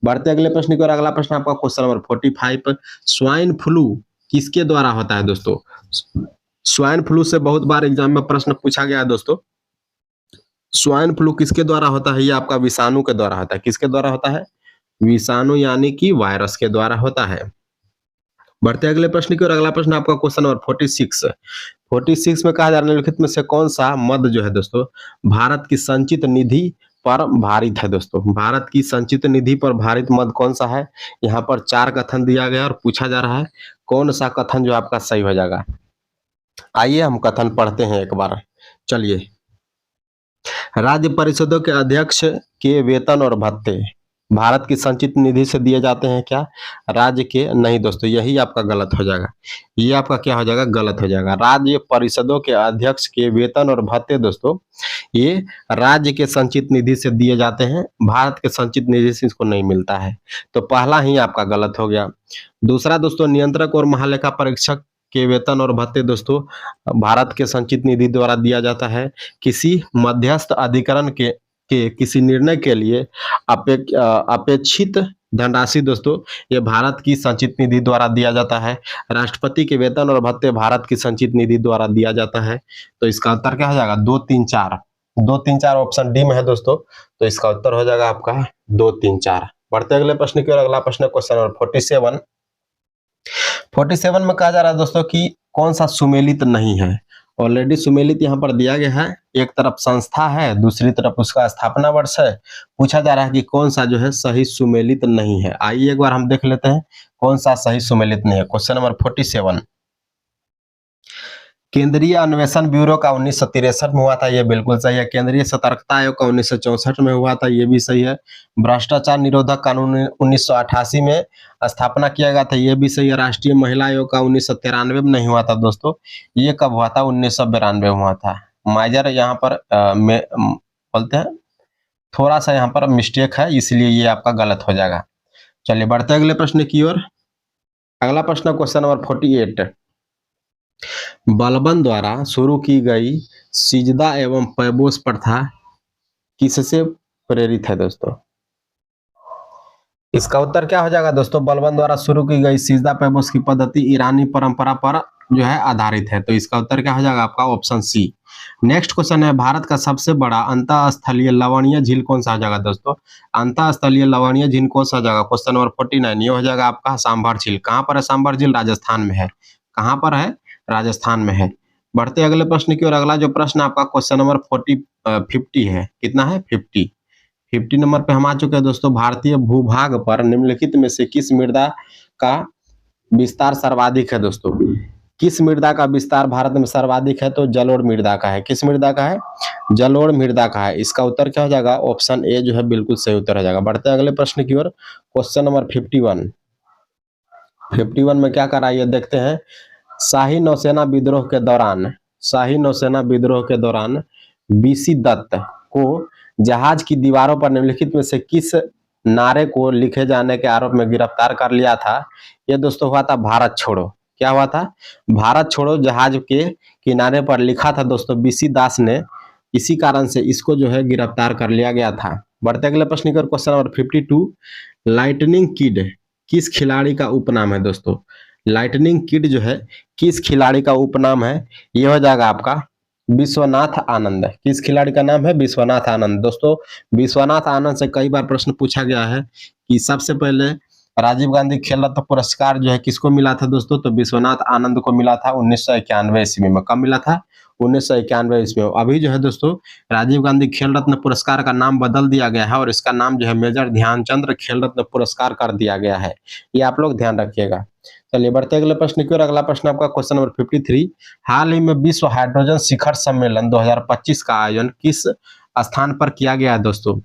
बढ़ते अगले प्रश्न की ओर। अगला प्रश्न आपका क्वेश्चन नंबर 45। स्वाइन फ्लू किसके द्वारा होता है दोस्तों? स्वाइन फ्लू से बहुत बार एग्जाम में प्रश्न पूछा गया है दोस्तों। स्वाइन फ्लू किसके द्वारा होता है? ये आपका विषाणु के द्वारा होता है। किसके द्वारा होता है? विषाणु यानी कि वायरस के द्वारा होता है। बढ़ते अगले प्रश्न की ओर। अगला प्रश्न आपका क्वेश्चन नंबर 46 है। 46 में कहा जा रहा है निम्नलिखित में से कौन सा मद जो है दोस्तों भारत की संचित निधि पर भारित है। दोस्तों भारत की संचित निधि पर भारित मद कौन सा है। यहाँ पर 4 कथन दिया गया और पूछा जा रहा है कौन सा कथन जो आपका सही हो जाएगा। आइए हम कथन पढ़ते हैं एक बार। चलिए, राज्य परिषदों के अध्यक्ष के वेतन और भत्ते भारत की संचित निधि से दिए जाते हैं क्या। राज्य के नहीं दोस्तों, यही आपका गलत हो जाएगा। ये आपका क्या हो जाएगा, गलत हो जाएगा। राज्य परिषदों के अध्यक्ष के वेतन और भत्ते दोस्तों ये राज्य के संचित निधि से दिए जाते हैं, भारत के संचित निधि से इसको नहीं मिलता है। तो पहला ही आपका गलत हो गया। दूसरा दोस्तों, नियंत्रक और महालेखा परीक्षक के वेतन और भत्ते दोस्तों भारत के संचित निधि द्वारा दिया जाता है। किसी मध्यस्थ अधिकरण के किसी निर्णय के लिए अपेक्षित धनराशि दोस्तों ये भारत की संचित निधि द्वारा दिया जाता है। राष्ट्रपति के वेतन और भत्ते भारत की संचित निधि द्वारा दिया जाता है। तो इसका उत्तर क्या हो जाएगा, 2, 3, 4। 2, 3, 4 ऑप्शन डी में है दोस्तों। तो इसका उत्तर हो जाएगा आपका 2, 3, 4। बढ़ते अगले प्रश्न की ओर। अगला प्रश्न क्वेश्चन नंबर 47। 47 में कहा जा रहा है दोस्तों कि कौन सा सुमेलित नहीं है। ऑलरेडी सुमेलित यहाँ पर दिया गया है, एक तरफ संस्था है, दूसरी तरफ उसका स्थापना वर्ष है। पूछा जा रहा है कि कौन सा जो है सही सुमेलित नहीं है। आइए एक बार हम देख लेते हैं कौन सा सही सुमेलित नहीं है। क्वेश्चन नंबर 47, केंद्रीय अन्वेषण ब्यूरो का 1963 में हुआ था, ये बिल्कुल सही है। केंद्रीय सतर्कता आयोग का 1964 में हुआ था, ये भी सही है। भ्रष्टाचार निरोधक कानून 1988 में स्थापना किया गया था, ये भी सही है। राष्ट्रीय महिला आयोग का 1993 में नहीं हुआ था दोस्तों, ये कब हुआ था, 1992 में हुआ था। माइजर यहाँ पर बोलते हैं थोड़ा सा यहाँ पर मिस्टेक है, इसलिए ये आपका गलत हो जाएगा। चलिए बढ़ते अगले प्रश्न की ओर। अगला प्रश्न क्वेश्चन नंबर 48, बलबन द्वारा शुरू की गई सिजदा एवं पैबोस प्रथा किससे प्रेरित है दोस्तों। इसका उत्तर क्या हो जाएगा दोस्तों, बलबन द्वारा शुरू की गई सिजदा पैबोस की पद्धति ईरानी परंपरा पर जो है आधारित है। तो इसका उत्तर क्या हो जाएगा आपका ऑप्शन सी। नेक्स्ट क्वेश्चन है, भारत का सबसे बड़ा अंतःस्थलीय लवणीय झील कौन सा हो जाएगा दोस्तों। अंतःस्थलीय लवणीय झील कौन सा हो जाएगा, क्वेश्चन नंबर 49, ये हो जाएगा आपका सांभर झील। कहाँ पर है सांभर झील, राजस्थान में है। कहाँ पर है, राजस्थान में है। बढ़ते अगले प्रश्न की ओर। अगला जो प्रश्न आपका क्वेश्चन नंबर 50 है, कितना है 50 नंबर पे हम आ चुके हैं दोस्तों। भारतीय भूभाग पर निम्नलिखित में से किस मृदा का विस्तार सर्वाधिक है दोस्तों। किस मृदा का विस्तार भारत में सर्वाधिक है, तो जलोढ़ मृदा का है। किस मृदा का है, जलोढ़ मृदा का है। इसका उत्तर क्या हो जाएगा, ऑप्शन ए जो है बिल्कुल सही उत्तर हो जाएगा। बढ़ते अगले प्रश्न की ओर। क्वेश्चन नंबर 51 में क्या करा ये देखते हैं। शाही नौसेना विद्रोह के दौरान बीसी दत्त को जहाज की दीवारों पर निम्नलिखित में से किस नारे को लिखे जाने के आरोप में गिरफ्तार कर लिया था। यह दोस्तों हुआ था भारत छोड़ो। क्या हुआ था, भारत छोड़ो जहाज के किनारे पर लिखा था दोस्तों बीसी दास ने, इसी कारण से इसको जो है गिरफ्तार कर लिया गया था। बढ़ते अगले प्रश्न की क्वेश्चन नंबर 52, लाइटनिंग किड किस खिलाड़ी का उपनाम है दोस्तों। लाइटनिंग किड जो है किस खिलाड़ी का उपनाम है, ये हो जाएगा आपका विश्वनाथ आनंद। किस खिलाड़ी का नाम है, विश्वनाथ आनंद। दोस्तों विश्वनाथ आनंद से कई बार प्रश्न पूछा गया है कि सबसे पहले राजीव गांधी खेल रत्न पुरस्कार जो है किसको मिला था दोस्तों, तो विश्वनाथ आनंद को मिला था 1991 ईस्वी में। कब मिला था, 1991 ईस्वी में। अभी जो है दोस्तों राजीव गांधी खेल रत्न पुरस्कार का नाम बदल दिया गया है और इसका नाम जो है मेजर ध्यानचंद्र खेल रत्न पुरस्कार कर दिया गया है, ये आप लोग ध्यान रखिएगा। चलिए बढ़ते अगले प्रश्न की ओर। अगला प्रश्न आपका क्वेश्चन नंबर 53, हाल ही में विश्व हाइड्रोजन शिखर सम्मेलन 2025 का आयोजन किस स्थान पर किया गया है दोस्तों।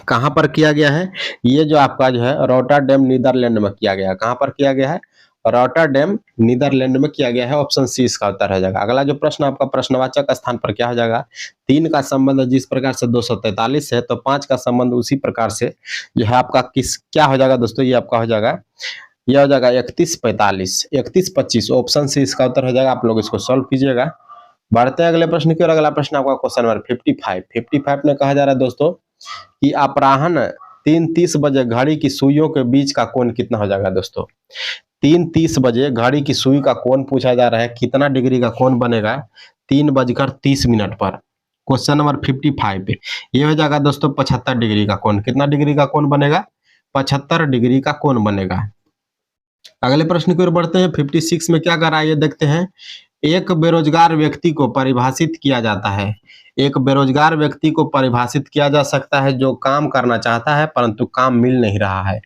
कहां पर किया गया है, ये जो आपका जो है रोटरडेम नीदरलैंड में किया गया है। कहां पर किया गया है, रोटरडेम नीदरलैंड में किया गया है। ऑप्शन सी इसका उत्तर हो जाएगा। अगला जो प्रश्न आपका प्रश्नवाचक स्थान पर क्या हो जाएगा, 3 का संबंध जिस प्रकार से 243 है तो 5 का संबंध उसी प्रकार से जो है आपका किस क्या हो जाएगा दोस्तों, ये आपका हो जाएगा, यह हो जाएगा 3145 3125। ऑप्शन सी इसका उत्तर हो जाएगा। आप लोग इसको सॉल्व कीजिएगा। बढ़ते हैं अगले प्रश्न की ओर। अगला प्रश्न आपका क्वेश्चन नंबर 55 में कहा जा रहा है दोस्तों कि अपराह्न 3:30 बजे घड़ी की सुइयों के बीच का कोण कितना हो जाएगा दोस्तों। 3:30 बजे घड़ी की सुई का कोण पूछा जा रहा है, कितना डिग्री का कोण बनेगा 3:30 पर। क्वेश्चन नंबर 55 ये हो जाएगा दोस्तों 75 डिग्री का कोण। कितना डिग्री का कोण बनेगा, 75 डिग्री का कोण बनेगा। अगले प्रश्न की ओर बढ़ते हैं। 56 में क्या कर रहा है ये देखते हैं। एक बेरोजगार व्यक्ति को परिभाषित किया जाता है। एक बेरोजगार व्यक्ति को परिभाषित किया जा सकता है जो काम करना चाहता है परंतु काम मिल नहीं रहा है।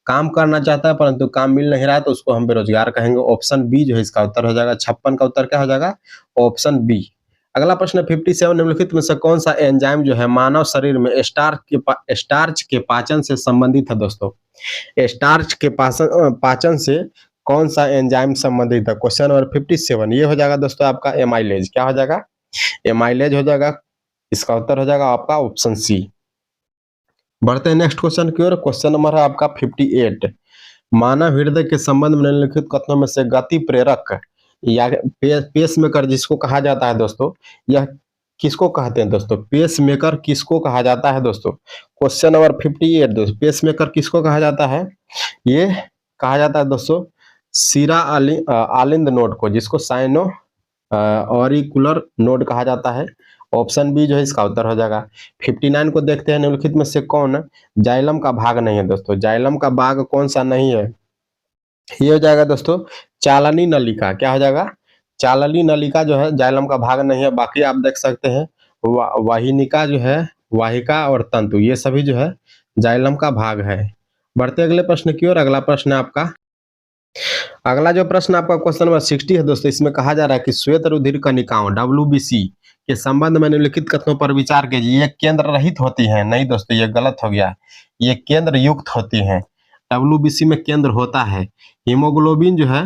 काम करना चाहता है परंतु काम मिल नहीं रहा है तो उसको हम बेरोजगार कहेंगे। ऑप्शन बी जो है इसका उत्तर हो जाएगा। 56 का उत्तर क्या हो जाएगा? Option B. अगला प्रश्न 57, निम्नलिखित में से कौन सा एंजाइम जो है मानव शरीर में स्टार्च के पाचन से संबंधित है दोस्तों? स्टार्च के पाचन से कौन सा एंजाइम संबंधित है? क्वेश्चन नंबर 57 ये हो जाएगा दोस्तों आपका एमाइलेज। क्या हो जाएगा? एमाइलेज हो जाएगा। इसका उत्तर हो जाएगा आपका ऑप्शन सी। बढ़ते हैं नेक्स्ट क्वेश्चन की ओर। क्वेश्चन नंबर है आपका 58। मानव हृदय के संबंध में निम्नलिखित कथनों में से गति प्रेरक या पेस मेकर जिसको कहा जाता है दोस्तों, यह किसको कहते हैं दोस्तों? पेस मेकर किसको कहा जाता है दोस्तों? क्वेश्चन नंबर 58 दोस्तों, पेस मेकर किसको कहा जाता है? ये कहा जाता है दोस्तों सीरा आलिंद नोड को, जिसको साइनो ऑरिकुलर नोड कहा जाता है। ऑप्शन बी जो है इसका उत्तर हो जाएगा। 59 को देखते हैं। निम्नलिखित में से कौन जाइलम का भाग नहीं है दोस्तों? जाइलम का भाग कौन सा नहीं है? ये हो जाएगा दोस्तों चालनी नलिका। क्या हो जाएगा? चालनी नलिका जो है जाइलम का भाग नहीं है। बाकी आप देख सकते हैं वाहिनिका जो है, वाहिका और तंतु ये सभी जो है जाइलम का भाग है। बढ़ते अगले प्रश्न की ओर। अगला प्रश्न है आपका, अगला जो प्रश्न आपका क्वेश्चन नंबर 60 है दोस्तों, इसमें कहा जा रहा है कि श्वेत रुधिर कणिकाओं WBC के संबंध में निम्नलिखित कथनों पर विचार कीजिए। ये केंद्र रहित होती हैं। नहीं दोस्तों ये गलत हो गया। ये केंद्र युक्त होती हैं। WBC में केंद्र होता है। हीमोग्लोबिन जो है,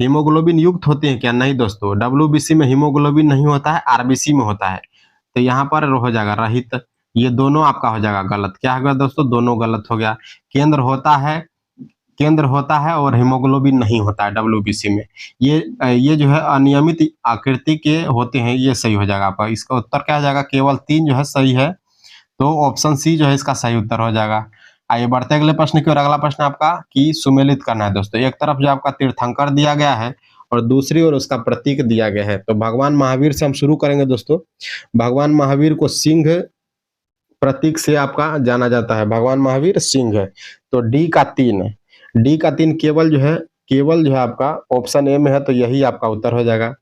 हीमोग्लोबिन युक्त होती है क्या? नहीं दोस्तों, WBC में हीमोग्लोबिन नहीं होता है, RBC में होता है। तो यहाँ पर हो जाएगा रहित। ये दोनों आपका हो जाएगा गलत। क्या हो गया दोस्तों? दोनों गलत हो गया। केंद्र होता है, केंद्र होता है और हीमोग्लोबिन नहीं होता है WBC में। ये जो है अनियमित आकृति के होते हैं। ये सही हो जाएगा आपका। इसका उत्तर क्या हो जाएगा? केवल 3 जो है सही है। तो ऑप्शन सी जो है इसका सही उत्तर हो जाएगा। आइए बढ़ते अगले प्रश्न की ओर। अगला प्रश्न आपका कि सुमेलित करना है दोस्तों। एक तरफ जो आपका तीर्थंकर दिया गया है और दूसरी ओर उसका प्रतीक दिया गया है। तो भगवान महावीर से हम शुरू करेंगे दोस्तों। भगवान महावीर को सिंह प्रतीक से आपका जाना जाता है। भगवान महावीर सिंह है। तो डी का 3 केवल जो है आपका ऑप्शन ए में है। तो यही आपका उत्तर हो जाएगा।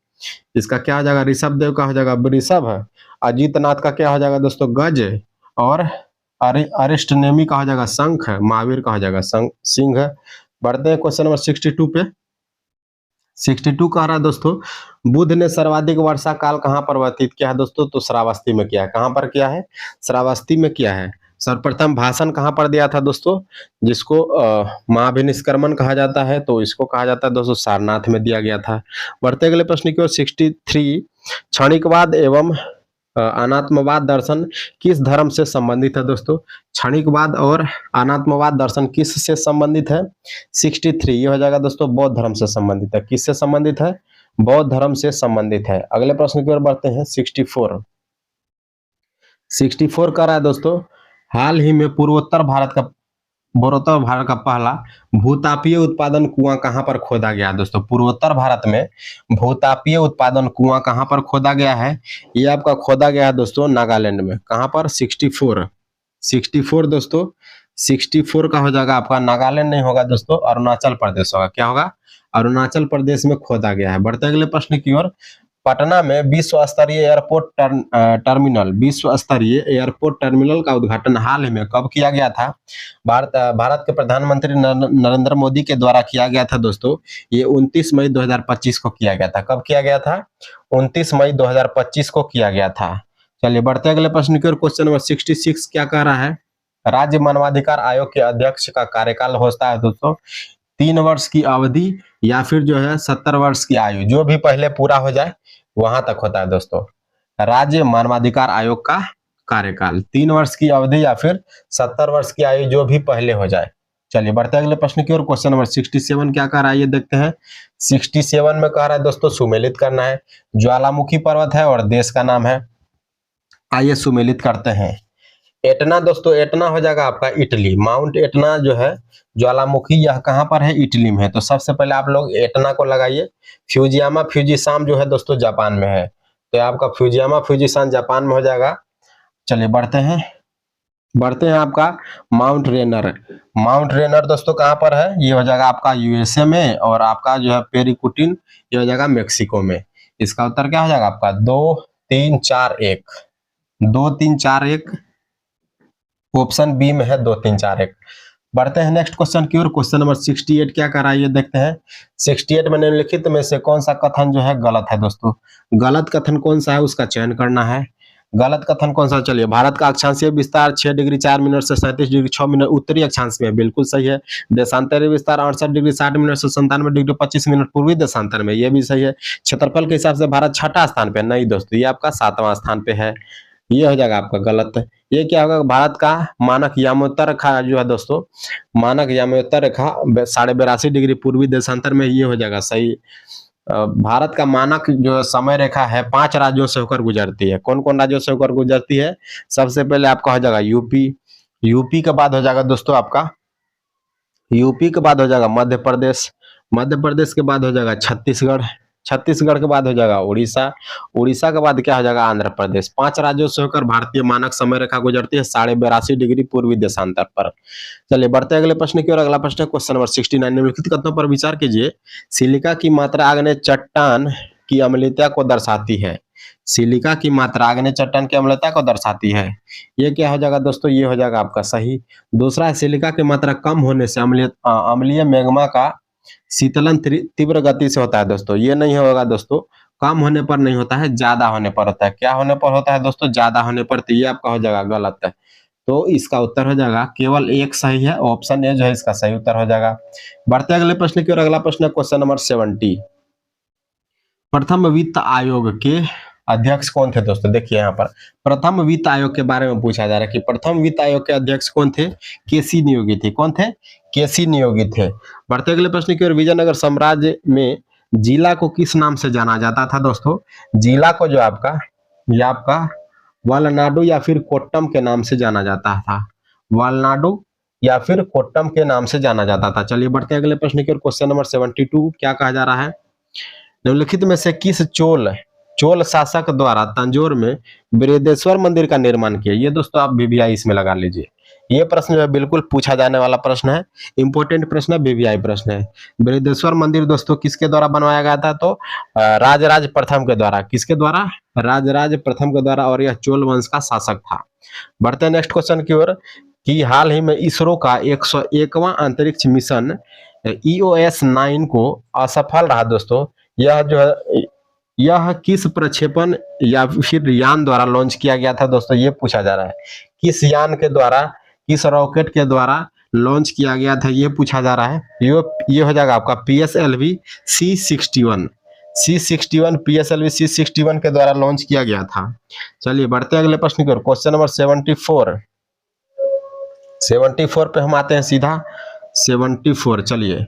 इसका क्या हो जाएगा? ऋषभ देव का हो जाएगा वृषभ है। अजीत नाथ का क्या हो जाएगा दोस्तों? गज। और अरिस्टनेमी का हो जाएगा शंख है। महावीर का हो जाएगा सिंह है। बढ़ते हैं क्वेश्चन नंबर 62 पे। 62 कह रहा है दोस्तों, बुध ने सर्वाधिक वर्षा काल कहाँ पर व्यतीत किया है दोस्तों? तो श्रावस्ती में किया है। कहाँ पर किया है? श्रावस्ती में किया है। सर्वप्रथम भाषण कहाँ पर दिया था दोस्तों? जिसको महाभिनिष्क्रमण कहा जाता है, तो इसको कहा जाता है दोस्तों सारनाथ में दिया गया था। बढ़ते अगले प्रश्न की ओर। 63 क्षणिकवाद एवं अनात्मवाद दर्शन किस धर्म से संबंधित है दोस्तों? क्षणिकवाद और अनात्मवाद दर्शन किस से संबंधित है? 63 ये हो जाएगा दोस्तों बौद्ध धर्म से संबंधित है। किससे संबंधित है? बौद्ध धर्म से संबंधित है। अगले प्रश्न की ओर बढ़ते हैं। 64 कर रहा है दोस्तों, हाल ही में पूर्वोत्तर भारत का पहला भूतापीय उत्पादन कुआं कहां पर खोदा गया है दोस्तों? पूर्वोत्तर भारत में भूतापीय उत्पादन कुआं कहां पर खोदा गया है? ये आपका खोदा गया है दोस्तों नागालैंड में। कहां पर? 64 दोस्तों 64 का हो जाएगा आपका। नागालैंड नहीं होगा दोस्तों, अरुणाचल प्रदेश होगा। क्या होगा? अरुणाचल प्रदेश में खोदा गया है। बढ़ते अगले प्रश्न की ओर। पटना में विश्व स्तरीय एयरपोर्ट टर्मिनल का उद्घाटन हाल ही में कब किया गया था? भारत के प्रधानमंत्री नरेंद्र मोदी के द्वारा किया गया था दोस्तों। ये 29 मई 2025 को किया गया था। कब किया गया था? 29 मई 2025 को किया गया था। चलिए बढ़ते अगले प्रश्न की ओर। क्वेश्चन नंबर 66 क्या कह रहा है? राज्य मानवाधिकार आयोग के अध्यक्ष का कार्यकाल होता है दोस्तों 3 वर्ष की अवधि या फिर जो है 70 वर्ष की आयु, जो भी पहले पूरा हो जाए वहां तक होता है दोस्तों। राज्य मानवाधिकार आयोग का कार्यकाल 3 वर्ष की अवधि या फिर 70 वर्ष की आयु, जो भी पहले हो जाए। चलिए बढ़ते अगले प्रश्न की ओर। क्वेश्चन नंबर 67 क्या कह रहा है ये देखते हैं। 67 में कह रहा है दोस्तों सुमेलित करना है। ज्वालामुखी पर्वत है और देश का नाम है। आइए सुमेलित करते हैं। एटना दोस्तों, एटना हो जाएगा आपका इटली। माउंट एटना जो है ज्वालामुखी, यह कहां पर है? इटली में है। तो सबसे पहले आप लोग एटना को लगाइए। फ्यूजियामा फ्यूजिसान जो है दोस्तों जापान में है। तो आपका फ्यूजियामा फ्यूजिसान जापान में हो जाएगा। चलिए बढ़ते हैं। बढ़ते हैं आपका माउंट रेनर। माउंट रेनर दोस्तों कहाँ पर है, ये हो जाएगा आपका यूएसए में, और आपका जो है पेरिकुटिन ये हो जाएगा मेक्सिको में। इसका उत्तर क्या हो जाएगा आपका 2 3 4 1, 2 3 4 1, ऑप्शन बी में है 2 3 4 1। बढ़ते हैं नेक्स्ट क्वेश्चन की ओर। क्वेश्चन नंबर 68 क्या कर रहा है ये देखते हैं। 68 में निम्नलिखित में से कौन सा कथन जो है गलत है दोस्तों। गलत कथन कौन सा है उसका चयन करना है। गलत कथन कौन सा, चलिए, भारत का अक्षांशीय विस्तार 6 डिग्री 4 मिनट से 37 डिग्री 6 मिनट उत्तरी अक्षांश में, बिल्कुल सही है। देशांतरीय विस्तार 68 डिग्री 60 मिनट से 97 डिग्री 25 मिनट पूर्वी देशांतर में, ये भी सही है। क्षेत्रफल के हिसाब से भारत छठा स्थान पे, नहीं दोस्तों, ये आपका 7वां स्थान पे है। ये हो जाएगा आपका गलत। ये क्या होगा, भारत का मानक यामोत्तर रेखा जो है दोस्तों, मानक यामोत्तर रेखा 82.5 डिग्री पूर्वी देशांतर में, ये हो जाएगा सही। भारत का मानक जो समय रेखा है 5 राज्यों से होकर गुजरती है। कौन कौन राज्यों से होकर गुजरती है, सबसे पहले आपका हो जाएगा यूपी, यूपी के बाद हो जाएगा दोस्तों आपका, यूपी के बाद हो जाएगा मध्य प्रदेश, मध्य प्रदेश के बाद हो जाएगा छत्तीसगढ़, छत्तीसगढ़ के बाद हो जाएगा उड़ीसा, उड़ीसा के बाद क्या हो जाएगा आंध्र प्रदेश। 5 राज्यों से होकर भारतीय मानक समय रेखा गुजरती है 82.5 डिग्री पूर्वी देशांतर पर। चलिए बढ़ते अगले प्रश्न की ओर। अगला प्रश्न है क्वेश्चन नंबर 69। निम्नलिखित कथनों पर विचार कीजिए। सिलिका की मात्रा आग्नेय चट्टान की अम्लता को दर्शाती है। सिलिका की मात्रा आग्नेय चट्टान की अम्लता को दर्शाती है। ये क्या हो जाएगा दोस्तों, ये हो जाएगा आपका सही। दूसरा है सिलिका की मात्रा कम होने से अम्लीय मैग्मा का शीतलन तीव्र गति से होता है दोस्तों। ये नहीं होगा दोस्तों, कम होने पर नहीं होता है, ज्यादा होने पर होता है। क्या होने पर होता है दोस्तों, ज्यादा होने पर, तो ये आपका हो जाएगा गलत है। तो इसका उत्तर हो जाएगा केवल एक सही है, ऑप्शन ए जो है इसका सही उत्तर हो जाएगा। बढ़ते अगले प्रश्न की ओर। अगला प्रश्न है क्वेश्चन नंबर 70। प्रथम वित्त आयोग के अध्यक्ष कौन थे दोस्तों। देखिए यहाँ पर प्रथम वित्त आयोग के बारे में पूछा जा रहा है कि प्रथम वित्त आयोग के अध्यक्ष कौन थे। केसी नियोगी थे। कौन थे, केसी नियोगी थे। बढ़ते अगले प्रश्न की ओर। विजयनगर साम्राज्य में जिला को किस नाम से जाना जाता था दोस्तों। जिला को जो आपका, ये आपका वालनाडु या फिर कोट्टम के नाम से जाना जाता था। वालनाडु या फिर कोट्टम के नाम से जाना जाता था। चलिए बढ़ते अगले प्रश्न की ओर। क्वेश्चन नंबर 72 क्या कहा जा रहा है। निम्नलिखित में से किस चोल शासक द्वारा तंजौर में बृहदेश्वर मंदिर का निर्माण किया। ये दोस्तों आप वीवीआई इसमें लगा लीजिए। ये प्रश्न जो है बिल्कुल पूछा जाने वाला प्रश्न है, इंपोर्टेंट प्रश्न है, वीवीआई प्रश्न है। बृहदेश्वर मंदिर दोस्तों किसके द्वारा बनवाया गया था, तो राजराज प्रथम के द्वारा। किसके द्वारा, राजराज प्रथम के द्वारा, और यह चोल वंश का शासक था। बढ़ते हैं नेक्स्ट क्वेश्चन की ओर कि हाल ही में इसरो का 101वां अंतरिक्ष मिशन EOS-9 को असफल रहा दोस्तों। यह जो है, यह किस प्रक्षेपण या फिर यान द्वारा लॉन्च किया गया था दोस्तों, ये पूछा जा रहा है। किस यान के द्वारा, किस रॉकेट के द्वारा लॉन्च किया गया था, ये पूछा जा रहा है। ये हो जाएगा आपका PSLV C61, C61 PSLV C61 के द्वारा लॉन्च किया गया था। चलिए बढ़ते अगले प्रश्न की ओर। क्वेश्चन नंबर 74 पे हम आते हैं सीधा। 74, चलिए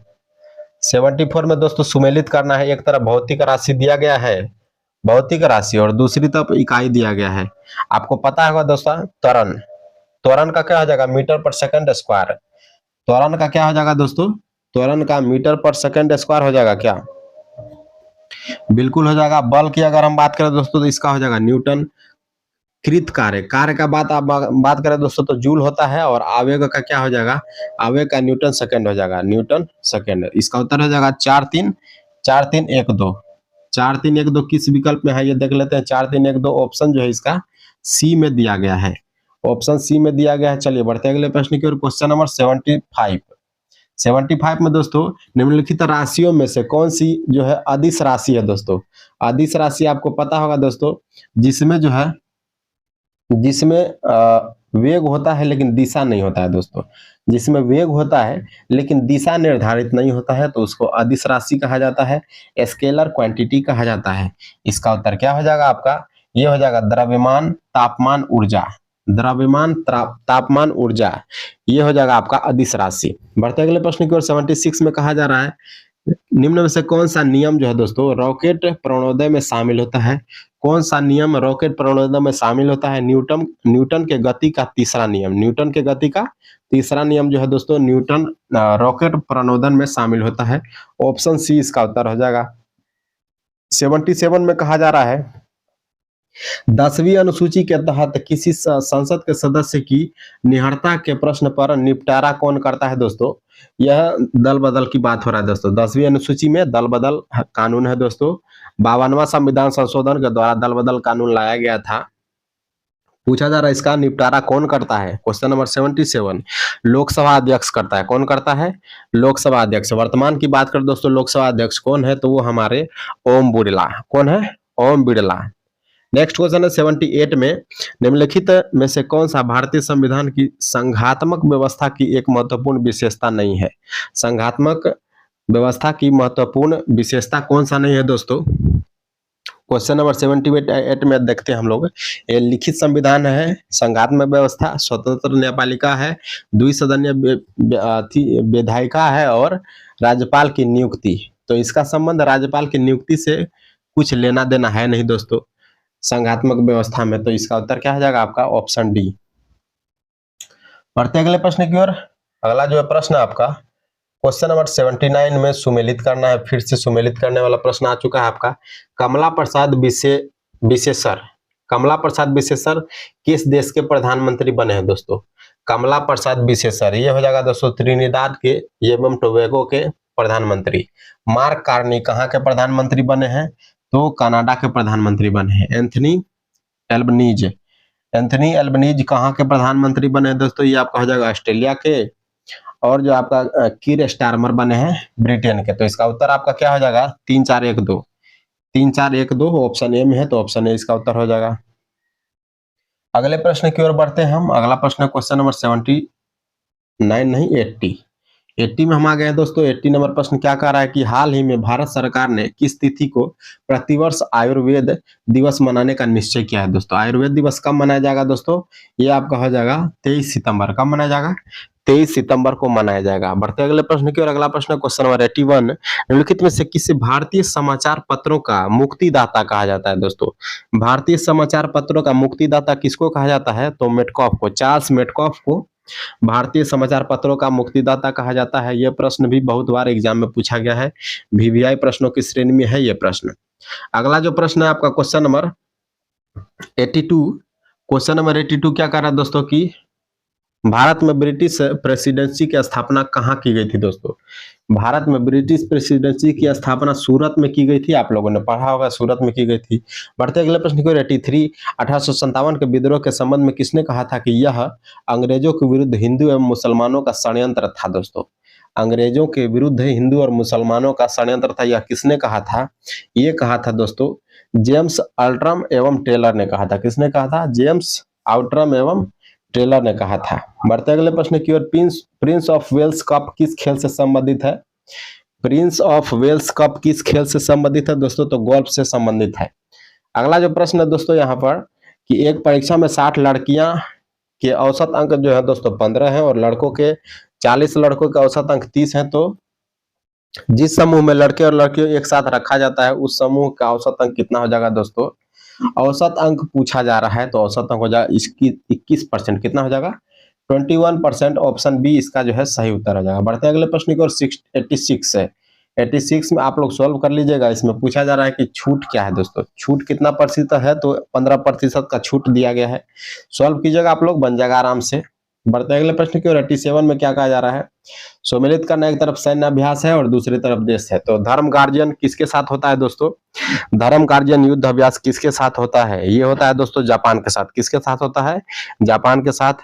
74 में दोस्तों सुमेलित करना है। एक तरफ भौतिक राशि दिया गया है, भौतिक राशि, और दूसरी तरफ इकाई दिया गया है। आपको पता होगा दोस्तों त्वरण, त्वरण का क्या हो जाएगा, मीटर पर सेकंड स्क्वायर। त्वरण का क्या हो जाएगा दोस्तों, त्वरण का मीटर पर सेकंड स्क्वायर हो जाएगा क्या, बिल्कुल हो जाएगा। बल की अगर हम बात करें दोस्तों तो इसका हो जाएगा न्यूटन। कृत कार्य, कार्य का बात करें दोस्तों तो जूल होता है, और आवेग का क्या हो जाएगा, आवेग का न्यूटन सेकंड हो जाएगा, न्यूटन सेकंड। इसका उत्तर हो जाएगा 4-3-1-2। 4-3-1-2 किस विकल्प में है ये देख लेते हैं। 4-3-1-2 ऑप्शन जो है इसका सी में दिया गया है, ऑप्शन सी में दिया गया है। चलिए बढ़ते अगले प्रश्न की ओर। क्वेश्चन नंबर 75 में दोस्तों निम्नलिखित राशियों में से कौन सी जो है अदिश राशि है दोस्तों। अदिश राशि आपको पता होगा दोस्तों, जिसमें जो है, जिसमें वेग होता है लेकिन दिशा नहीं होता है दोस्तों। जिसमें वेग होता है लेकिन दिशा निर्धारित नहीं होता है तो उसको अदिश राशि कहा जाता है, स्केलर क्वांटिटी कहा जाता है। इसका उत्तर क्या हो जाएगा आपका, ये हो जाएगा द्रव्यमान तापमान ऊर्जा, द्रव्यमान तापमान ऊर्जा, ये हो जाएगा आपका अदिश राशि। बढ़ते अगले प्रश्न की ओर। 76 में कहा जा रहा है निम्न में से कौन सा नियम जो है दोस्तों रॉकेट प्रणोदय में शामिल होता है। कौन सा नियम रॉकेट प्रणोदय में शामिल होता है। न्यूटन के गति का तीसरा नियम, न्यूटन के गति का तीसरा नियम जो है दोस्तों न्यूटन रॉकेट प्रणोदन में शामिल होता है। ऑप्शन सी इसका उत्तर हो जाएगा। 77 में कहा जा रहा है 10वीं अनुसूची के तहत किसी संसद के सदस्य की निहरता के प्रश्न पर निपटारा कौन करता है दोस्तों? यह दल बदल की बात हो रहा है दोस्तों। 10वीं अनुसूची में दल बदल कानून है दोस्तों। 52वां संविधान संशोधन के द्वारा दल बदल कानून लाया गया था। पूछा जा रहा है इसका निपटारा कौन करता है? क्वेश्चन नंबर 77 लोकसभा अध्यक्ष करता है। कौन करता है? लोकसभा अध्यक्ष। वर्तमान की बात करें दोस्तों, लोकसभा अध्यक्ष कौन है? तो वो हमारे ओम बिरला। कौन है? ओम बिरला। नेक्स्ट क्वेश्चन है 78 में निम्नलिखित में से कौन सा भारतीय संविधान की संघात्मक व्यवस्था की एक महत्वपूर्ण विशेषता नहीं है? संघात्मक व्यवस्था की महत्वपूर्ण विशेषता कौन सा नहीं है दोस्तों? क्वेश्चन नंबर 78 में देखते हैं हम लोग। ये लिखित संविधान है, संघात्मक व्यवस्था, स्वतंत्र न्यायपालिका है, द्विसदनीय विधायिका है और राज्यपाल की नियुक्ति। तो इसका संबंध राज्यपाल की नियुक्ति से कुछ लेना देना है नहीं दोस्तों संघात्मक व्यवस्था में। तो इसका उत्तर क्या हो जाएगा आपका? Option D. बढ़ते अगले प्रश्न की ओर। अगला जो है प्रश्न आपका क्वेश्चन नंबर 79 में सुमेलित करना है। फिर से सुमेलित करने वाला प्रश्न आ चुका है आपका। कमला प्रसाद विशेषर किस देश के प्रधानमंत्री बने हैं दोस्तों? कमला प्रसाद विशेषर ये हो जाएगा दोस्तों त्रिनिदाद के एवं टोबैगो के प्रधानमंत्री। मार्क कार्नी कहाँ के प्रधानमंत्री बने हैं? तो कनाडा के प्रधानमंत्री बने हैं। एंथनी एल्बनीज कहाँ के प्रधानमंत्री बने हैं दोस्तों? ये आपका हो जाएगा ऑस्ट्रेलिया के। और जो आपका कीर स्टारमर बने हैं ब्रिटेन के। तो इसका उत्तर आपका क्या हो जाएगा? 3-4-1-2 ऑप्शन ए में है, तो ऑप्शन ए इसका उत्तर हो जाएगा। अगले प्रश्न की ओर बढ़ते हैं हम। अगला प्रश्न क्वेश्चन नंबर 80 में हम आ गए हैं दोस्तों। 80 नंबर प्रश्न क्या कह रहा है कि हाल ही में भारत सरकार ने किस तिथि को प्रतिवर्ष आयुर्वेद दिवस मनाने का निश्चय किया है दोस्तों? आयुर्वेद दिवस कब मनाया जाएगा दोस्तों? ये आपका हो जाएगा 23 सितंबर। कब मनाया जाएगा? 23 सितंबर को मनाया जाएगा। बढ़ते अगले प्रश्न की ओर। अगला प्रश्न क्वेश्चन नंबर 81 निम्नलिखित में से किसी भारतीय समाचार पत्रों का मुक्तिदाता कहा जाता है दोस्तों? भारतीय समाचार पत्रों का मुक्तिदाता किसको कहा जाता है? तो मेटकॉफ को, चार्ल्स मेटकॉफ को भारतीय समाचार पत्रों का मुक्तिदाता कहा जाता है। यह प्रश्न भी बहुत बार एग्जाम में पूछा गया है। वीवीआई प्रश्नों की श्रेणी में है यह प्रश्न। अगला जो प्रश्न है आपका क्वेश्चन नंबर 82 क्या कर रहा है दोस्तों कि भारत में ब्रिटिश प्रेसिडेंसी की स्थापना कहाँ की गई थी दोस्तों? भारत में ब्रिटिश प्रेसिडेंसी की स्थापना सूरत में की गई थी। आप लोगों ने पढ़ा होगा सूरत में की गई थी। बढ़ते अगले प्रश्न की ओर। 83 1857 के विद्रोह के संबंध में किसने कहा था कि यह अंग्रेजों के विरुद्ध हिंदू एवं मुसलमानों का षड्यंत्र था दोस्तों? अंग्रेजों के विरुद्ध हिंदू और मुसलमानों का षड्यंत्र था, यह किसने कहा था? ये कहा था दोस्तों जेम्स आउट्रम एवं टेलर ने कहा था। किसने कहा था? जेम्स आउट्रम एवं टेलर ने कहा था। बढ़ते अगले प्रश्न की ओर। प्रिंस ऑफ वेल्स कप किस खेल से संबंधित है? प्रिंस ऑफ वेल्स कप किस खेल से संबंधित है दोस्तों? तो गोल्फ से संबंधित है। अगला जो प्रश्न है दोस्तों यहाँ पर कि एक परीक्षा में 60 लड़कियां के औसत अंक जो है दोस्तों 15 है और लड़कों के 40 लड़कों के औसत अंक 30 है। तो जिस समूह में लड़के और लड़कियों एक साथ रखा जाता है उस समूह का औसत अंक कितना हो जाएगा दोस्तों? औसत अंक पूछा जा रहा है तो औसत अंक हो जाएगा इसकी 21%। कितना हो जाएगा? 21%। ऑप्शन बी इसका जो है सही उत्तर हो जाएगा। बढ़ते अगले प्रश्न की ओर। 86 है। 86 में आप लोग सॉल्व कर लीजिएगा। इसमें पूछा जा रहा है कि छूट क्या है दोस्तों? छूट कितना प्रतिशत है? तो 15% का छूट दिया गया है। सॉल्व कीजिएगा आप लोग, बन जाएगा आराम से। बढ़ते अगले प्रश्न की ओर। 87 में क्या कहा जा रहा है? सम्मिलित करना एक तरफ सैन्य अभ्यास है और दूसरी तरफ देश है। तो धर्म गार्जियन किसके साथ होता है दोस्तों? धर्म गार्जियन युद्ध अभ्यास किसके साथ होता है? ये होता है दोस्तों जापान के साथ। किसके साथ होता है? जापान के साथ।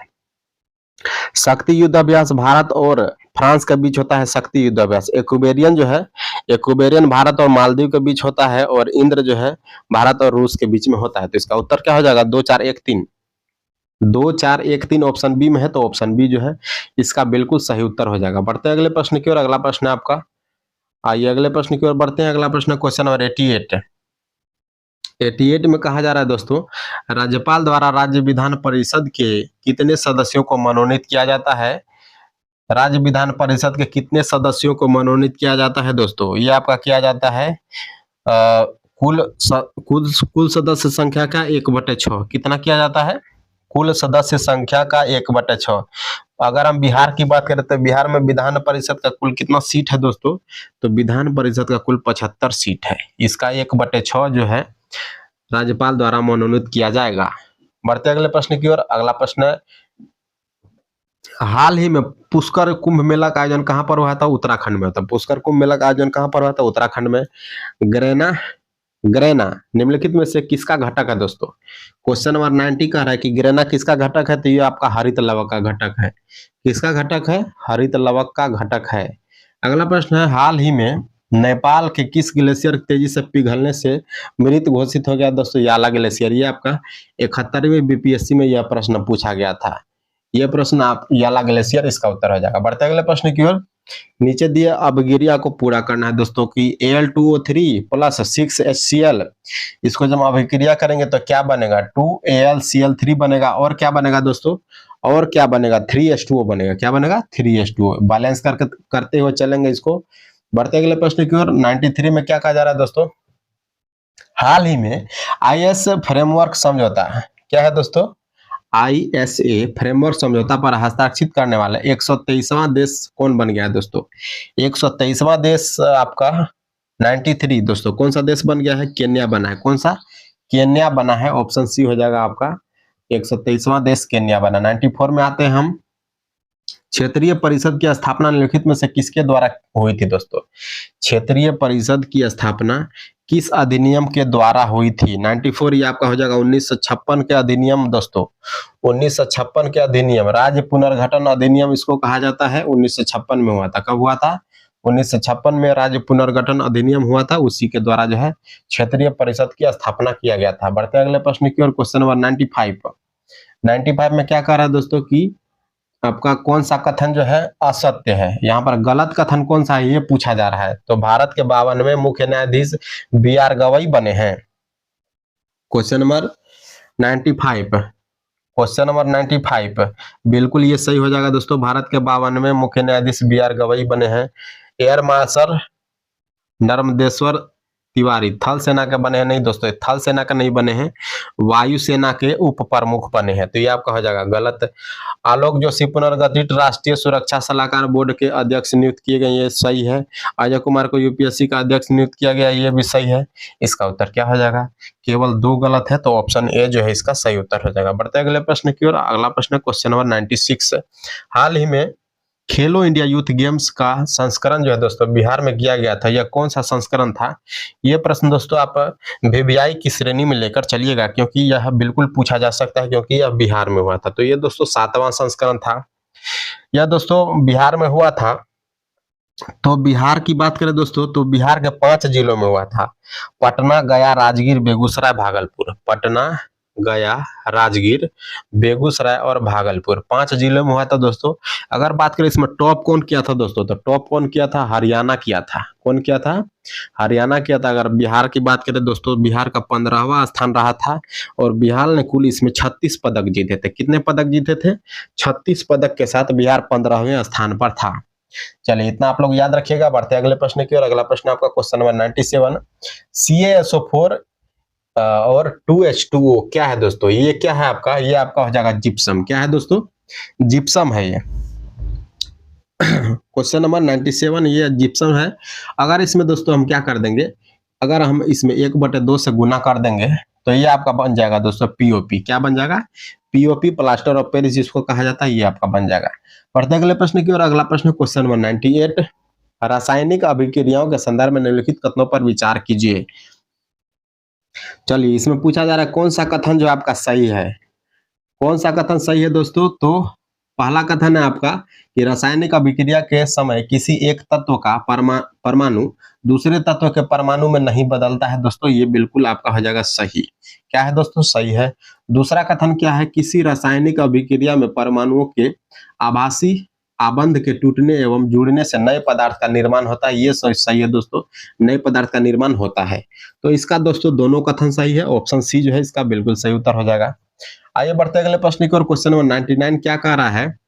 शक्ति युद्ध अभ्यास भारत और फ्रांस के बीच होता है। शक्ति युद्ध अभ्यास। एक्वेरियन जो है, एक्वेरियन भारत और मालदीव के बीच होता है और इंद्र जो है भारत और रूस के बीच में होता है। तो इसका उत्तर क्या हो जाएगा? 2-4-1-3। 2-4-1-3 ऑप्शन बी में है, तो ऑप्शन बी जो है इसका बिल्कुल सही उत्तर हो जाएगा। बढ़ते हैं अगले प्रश्न की ओर। अगला प्रश्न है आपका, आइए अगले प्रश्न की ओर बढ़ते हैं। अगला प्रश्न क्वेश्चन नंबर 88 में कहा जा रहा है दोस्तों राज्यपाल द्वारा राज्य विधान परिषद के कितने सदस्यों को मनोनीत किया जाता है? राज्य विधान परिषद के कितने सदस्यों को मनोनीत किया जाता है दोस्तों? ये आपका किया जाता है कुल सदस्य संख्या का 1/6। कितना किया जाता है? कुल सदस्य संख्या का 1/6। अगर हम बिहार की बात करें तो बिहार में विधान परिषद का कुल कितना सीट है दोस्तों? तो विधान परिषद का कुल 75 सीट है। इसका 1/6 जो है राज्यपाल द्वारा मनोनीत किया जाएगा। बढ़ते अगले प्रश्न की ओर। अगला प्रश्न है, हाल ही में पुष्कर कुंभ मेला का आयोजन कहां पर हुआ था? उत्तराखंड में। तो पुष्कर कुंभ मेला का आयोजन कहां पर हुआ था? उत्तराखंड में। ग्रेना ग्रेना निम्नलिखित में से किसका घटक है दोस्तों? क्वेश्चन नंबर 90 कह रहा है कि ग्रेना किसका घटक है? तो ये आपका हरित लवक का घटक है। किसका घटक है? हरित लवक का घटक है। अगला प्रश्न है, हाल ही में नेपाल के किस ग्लेशियर तेजी से पिघलने से मृत घोषित हो गया? दोस्तों याला ग्लेशियर। ये आपका 71वीं बीपीएससी में यह प्रश्न पूछा गया था। यह प्रश्न आप याला ग्लेशियर इसका उत्तर हो जाएगा। बढ़ते अगले प्रश्न की ओर। नीचे दिए अभिक्रिया को पूरा करना है दोस्तों की Al2O3 प्लस 6HCl, इसको जब अभिक्रिया करेंगे तो क्या बनेगा? 2AlCl3 बनेगा। और क्या बनेगा दोस्तों? और क्या बनेगा? 3H2O बनेगा। क्या बनेगा? 3H2O। बैलेंस करते हुए चलेंगे इसको। बढ़ते अगले प्रश्न की ओर। 93 में क्या कहा जा रहा है दोस्तों? हाल ही में IS फ्रेमवर्क समझौता, क्या है दोस्तों? ISA फ्रेमवर्क समझौता पर हस्ताक्षरित करने वाला 123वां देश कौन बन गया है दोस्तों? 123वां देश आपका 93 दोस्तों कौन सा देश बन गया है? केन्या बना है। कौन सा? केन्या बना है। ऑप्शन सी हो जाएगा आपका। 123वां देश केन्या बना। 94 में आते हैं हम। क्षेत्रीय परिषद की स्थापना निम्नलिखित में से किसके द्वारा हुई थी दोस्तों? क्षेत्रीय परिषद की स्थापना किस अधिनियम के द्वारा हुई थी? 94 ये आपका हो जाएगा 1956 के अधिनियम दोस्तों। 1956 के अधिनियम, राज्य पुनर्गठन अधिनियम इसको कहा जाता है। 1956 में हुआ था। कब हुआ था? 1956 में राज्य पुनर्गठन अधिनियम हुआ था। उसी के द्वारा जो है क्षेत्रीय परिषद की स्थापना किया गया था। बढ़ते अगले प्रश्न की ओर। क्वेश्चन नंबर 95 में क्या कह रहा है दोस्तों की आपका कौन सा कथन जो है असत्य है? यहाँ पर गलत कथन कौन सा है ये पूछा जा रहा है। तो भारत के 52वें मुख्य न्यायाधीश BR गवई बने हैं। क्वेश्चन नंबर 95 बिल्कुल ये सही हो जाएगा दोस्तों। भारत के 52वें मुख्य न्यायाधीश BR गवई बने हैं। एयर मार्शल नर्मदेश्वर तिवारी थल सेना के बने हैं। नहीं दोस्तों, थल सेना के नहीं बने हैं, वायुसेना के उप प्रमुख बने हैं। तो ये आपका हो जाएगा गलत। आलोक जोशी पुनर्गठित राष्ट्रीय सुरक्षा सलाहकार बोर्ड के अध्यक्ष नियुक्त किए गए, ये सही है। अजय कुमार को यूपीएससी का अध्यक्ष नियुक्त किया गया, ये भी सही है। इसका उत्तर क्या हो जाएगा? केवल 2 गलत है, तो ऑप्शन ए जो है इसका सही उत्तर हो जाएगा। बढ़ते अगले प्रश्न की ओर। अगला प्रश्न क्वेश्चन नंबर 96। हाल ही में खेलो इंडिया यूथ गेम्स का संस्करण जो है दोस्तों बिहार में किया गया था। यह कौन सा संस्करण था? यह प्रश्न दोस्तों आप VVI की श्रेणी में लेकर चलिएगा, क्योंकि यह बिल्कुल पूछा जा सकता है, क्योंकि यह बिहार में हुआ था। तो ये दोस्तों 7वां संस्करण था। यह दोस्तों बिहार में हुआ था। तो बिहार की बात करें दोस्तों, तो बिहार के 5 जिलों में हुआ था। पटना, गया, राजगीर, बेगूसराय, भागलपुर। पटना, गया, राजगीर, बेगूसराय और भागलपुर 5 जिलों में हुआ था दोस्तों। अगर बात करें इसमें टॉप कौन किया था दोस्तों, तो टॉप कौन किया था? हरियाणा किया था। कौन किया था? हरियाणा किया था। अगर बिहार की बात करें दोस्तों, बिहार का 15वां स्थान रहा था और बिहार ने कुल इसमें 36 पदक जीते थे। कितने पदक जीते थे? 36 पदक के साथ बिहार 15वें स्थान पर था। चलिए इतना आप लोग याद रखिएगा। बढ़ते अगले प्रश्न की ओर। अगला प्रश्न आपका क्वेश्चन नंबर 97। CaSO4 और 2H2O क्या है दोस्तों? ये क्या है आपका? ये आपका हो जाएगा जिप्सम। क्या है दोस्तों? जिप्सम है ये। क्वेश्चन नंबर 97 ये जिप्सम है। अगर इसमें दोस्तों हम क्या कर देंगे, अगर हम इसमें 1/2 से गुना कर देंगे तो ये आपका बन जाएगा दोस्तों POP। क्या बन जाएगा? POP, प्लास्टर ऑफ पेरिस जिसको कहा जाता है, ये आपका बन जाएगा। बढ़ते अगले प्रश्न की ओर। अगला प्रश्न क्वेश्चन नंबर 98। रासायनिक अभिक्रियाओं के संदर्भ में निम्नलिखित कथनों पर विचार कीजिए। चलिए इसमें पूछा जा रहा है कौन सा कथन जो आपका सही है। कौन सा कथन सही है दोस्तों? तो पहला कथन है आपका कि रासायनिक अभिक्रिया के समय किसी एक तत्व का परमाणु दूसरे तत्व के परमाणु में नहीं बदलता है दोस्तों। ये बिल्कुल आपका हो जाएगा सही। क्या है दोस्तों? सही है। दूसरा कथन क्या है? किसी रासायनिक अभिक्रिया में परमाणुओं के आभासी आबंध के टूटने एवं जुड़ने से नए पदार्थ का निर्माण होता है। ये सही है दोस्तों, नए पदार्थ का निर्माण होता है। तो इसका दोस्तों दोनों कथन सही है। ऑप्शन सी जो है इसका बिल्कुल सही उत्तर हो जाएगा। आइए बढ़ते अगले प्रश्न की ओर। क्वेश्चन नंबर 99 क्या कह रहा है?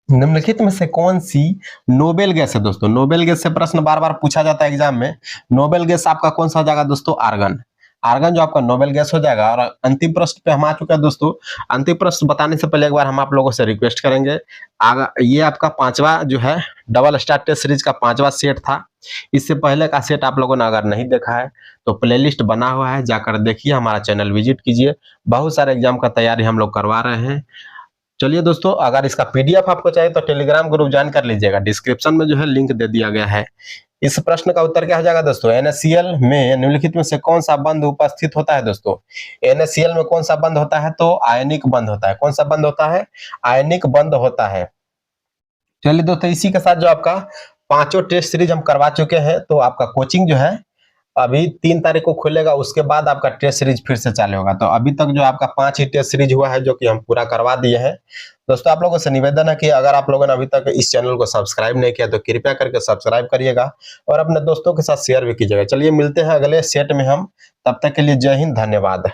निम्नलिखित में से कौन सी नोबेल गैस है दोस्तों? नोबेल गैस से प्रश्न बार बार पूछा जाता है एग्जाम में। नोबेल गैस आपका कौन सा हो जाएगा दोस्तों? आर्गन। आर्गन जो आपका नोबेल गैस हो जाएगा। और अंतिम प्रश्न पे हम आ चुके हैं दोस्तों। अंतिम प्रश्न बताने से पहले एक बार हम आप लोगों से रिक्वेस्ट करेंगे, ये आपका 5वां जो है डबल स्टार टेस्ट सीरीज का 5वां सेट था। इससे पहले का सेट आप लोगों ने अगर नहीं देखा है तो प्लेलिस्ट बना हुआ है, जाकर देखिए, हमारा चैनल विजिट कीजिए। बहुत सारे एग्जाम का तैयारी हम लोग करवा रहे हैं। चलिए दोस्तों, अगर इसका पीडीएफ आपको चाहिए तो टेलीग्राम ग्रुप ज्वाइन कर लीजिएगा, डिस्क्रिप्शन में जो है लिंक दे दिया गया है। इस प्रश्न का उत्तर क्या हो जाएगा दोस्तों? NaCl में निम्नलिखित में से कौन सा बंध उपस्थित होता है दोस्तों? NaCl में कौन सा बंध होता है? तो आयनिक बंध होता है। कौन सा बंध होता है? आयनिक बंध होता है। चलिए दोस्तों, इसी के साथ जो आपका 5 टेस्ट सीरीज हम करवा चुके हैं, तो आपका कोचिंग जो है अभी 3 तारीख को खुलेगा, उसके बाद आपका टेस्ट सीरीज फिर से चालू होगा। तो अभी तक जो आपका 5 ही टेस्ट सीरीज हुआ है, जो कि हम पूरा करवा दिए हैं। दोस्तों, आप लोगों से निवेदन है कि अगर आप लोगों ने अभी तक इस चैनल को सब्सक्राइब नहीं किया तो कृपया करके सब्सक्राइब करिएगा और अपने दोस्तों के साथ शेयर भी कीजिएगा। चलिए मिलते हैं अगले सेट में हम, तब तक के लिए जय हिंद, धन्यवाद।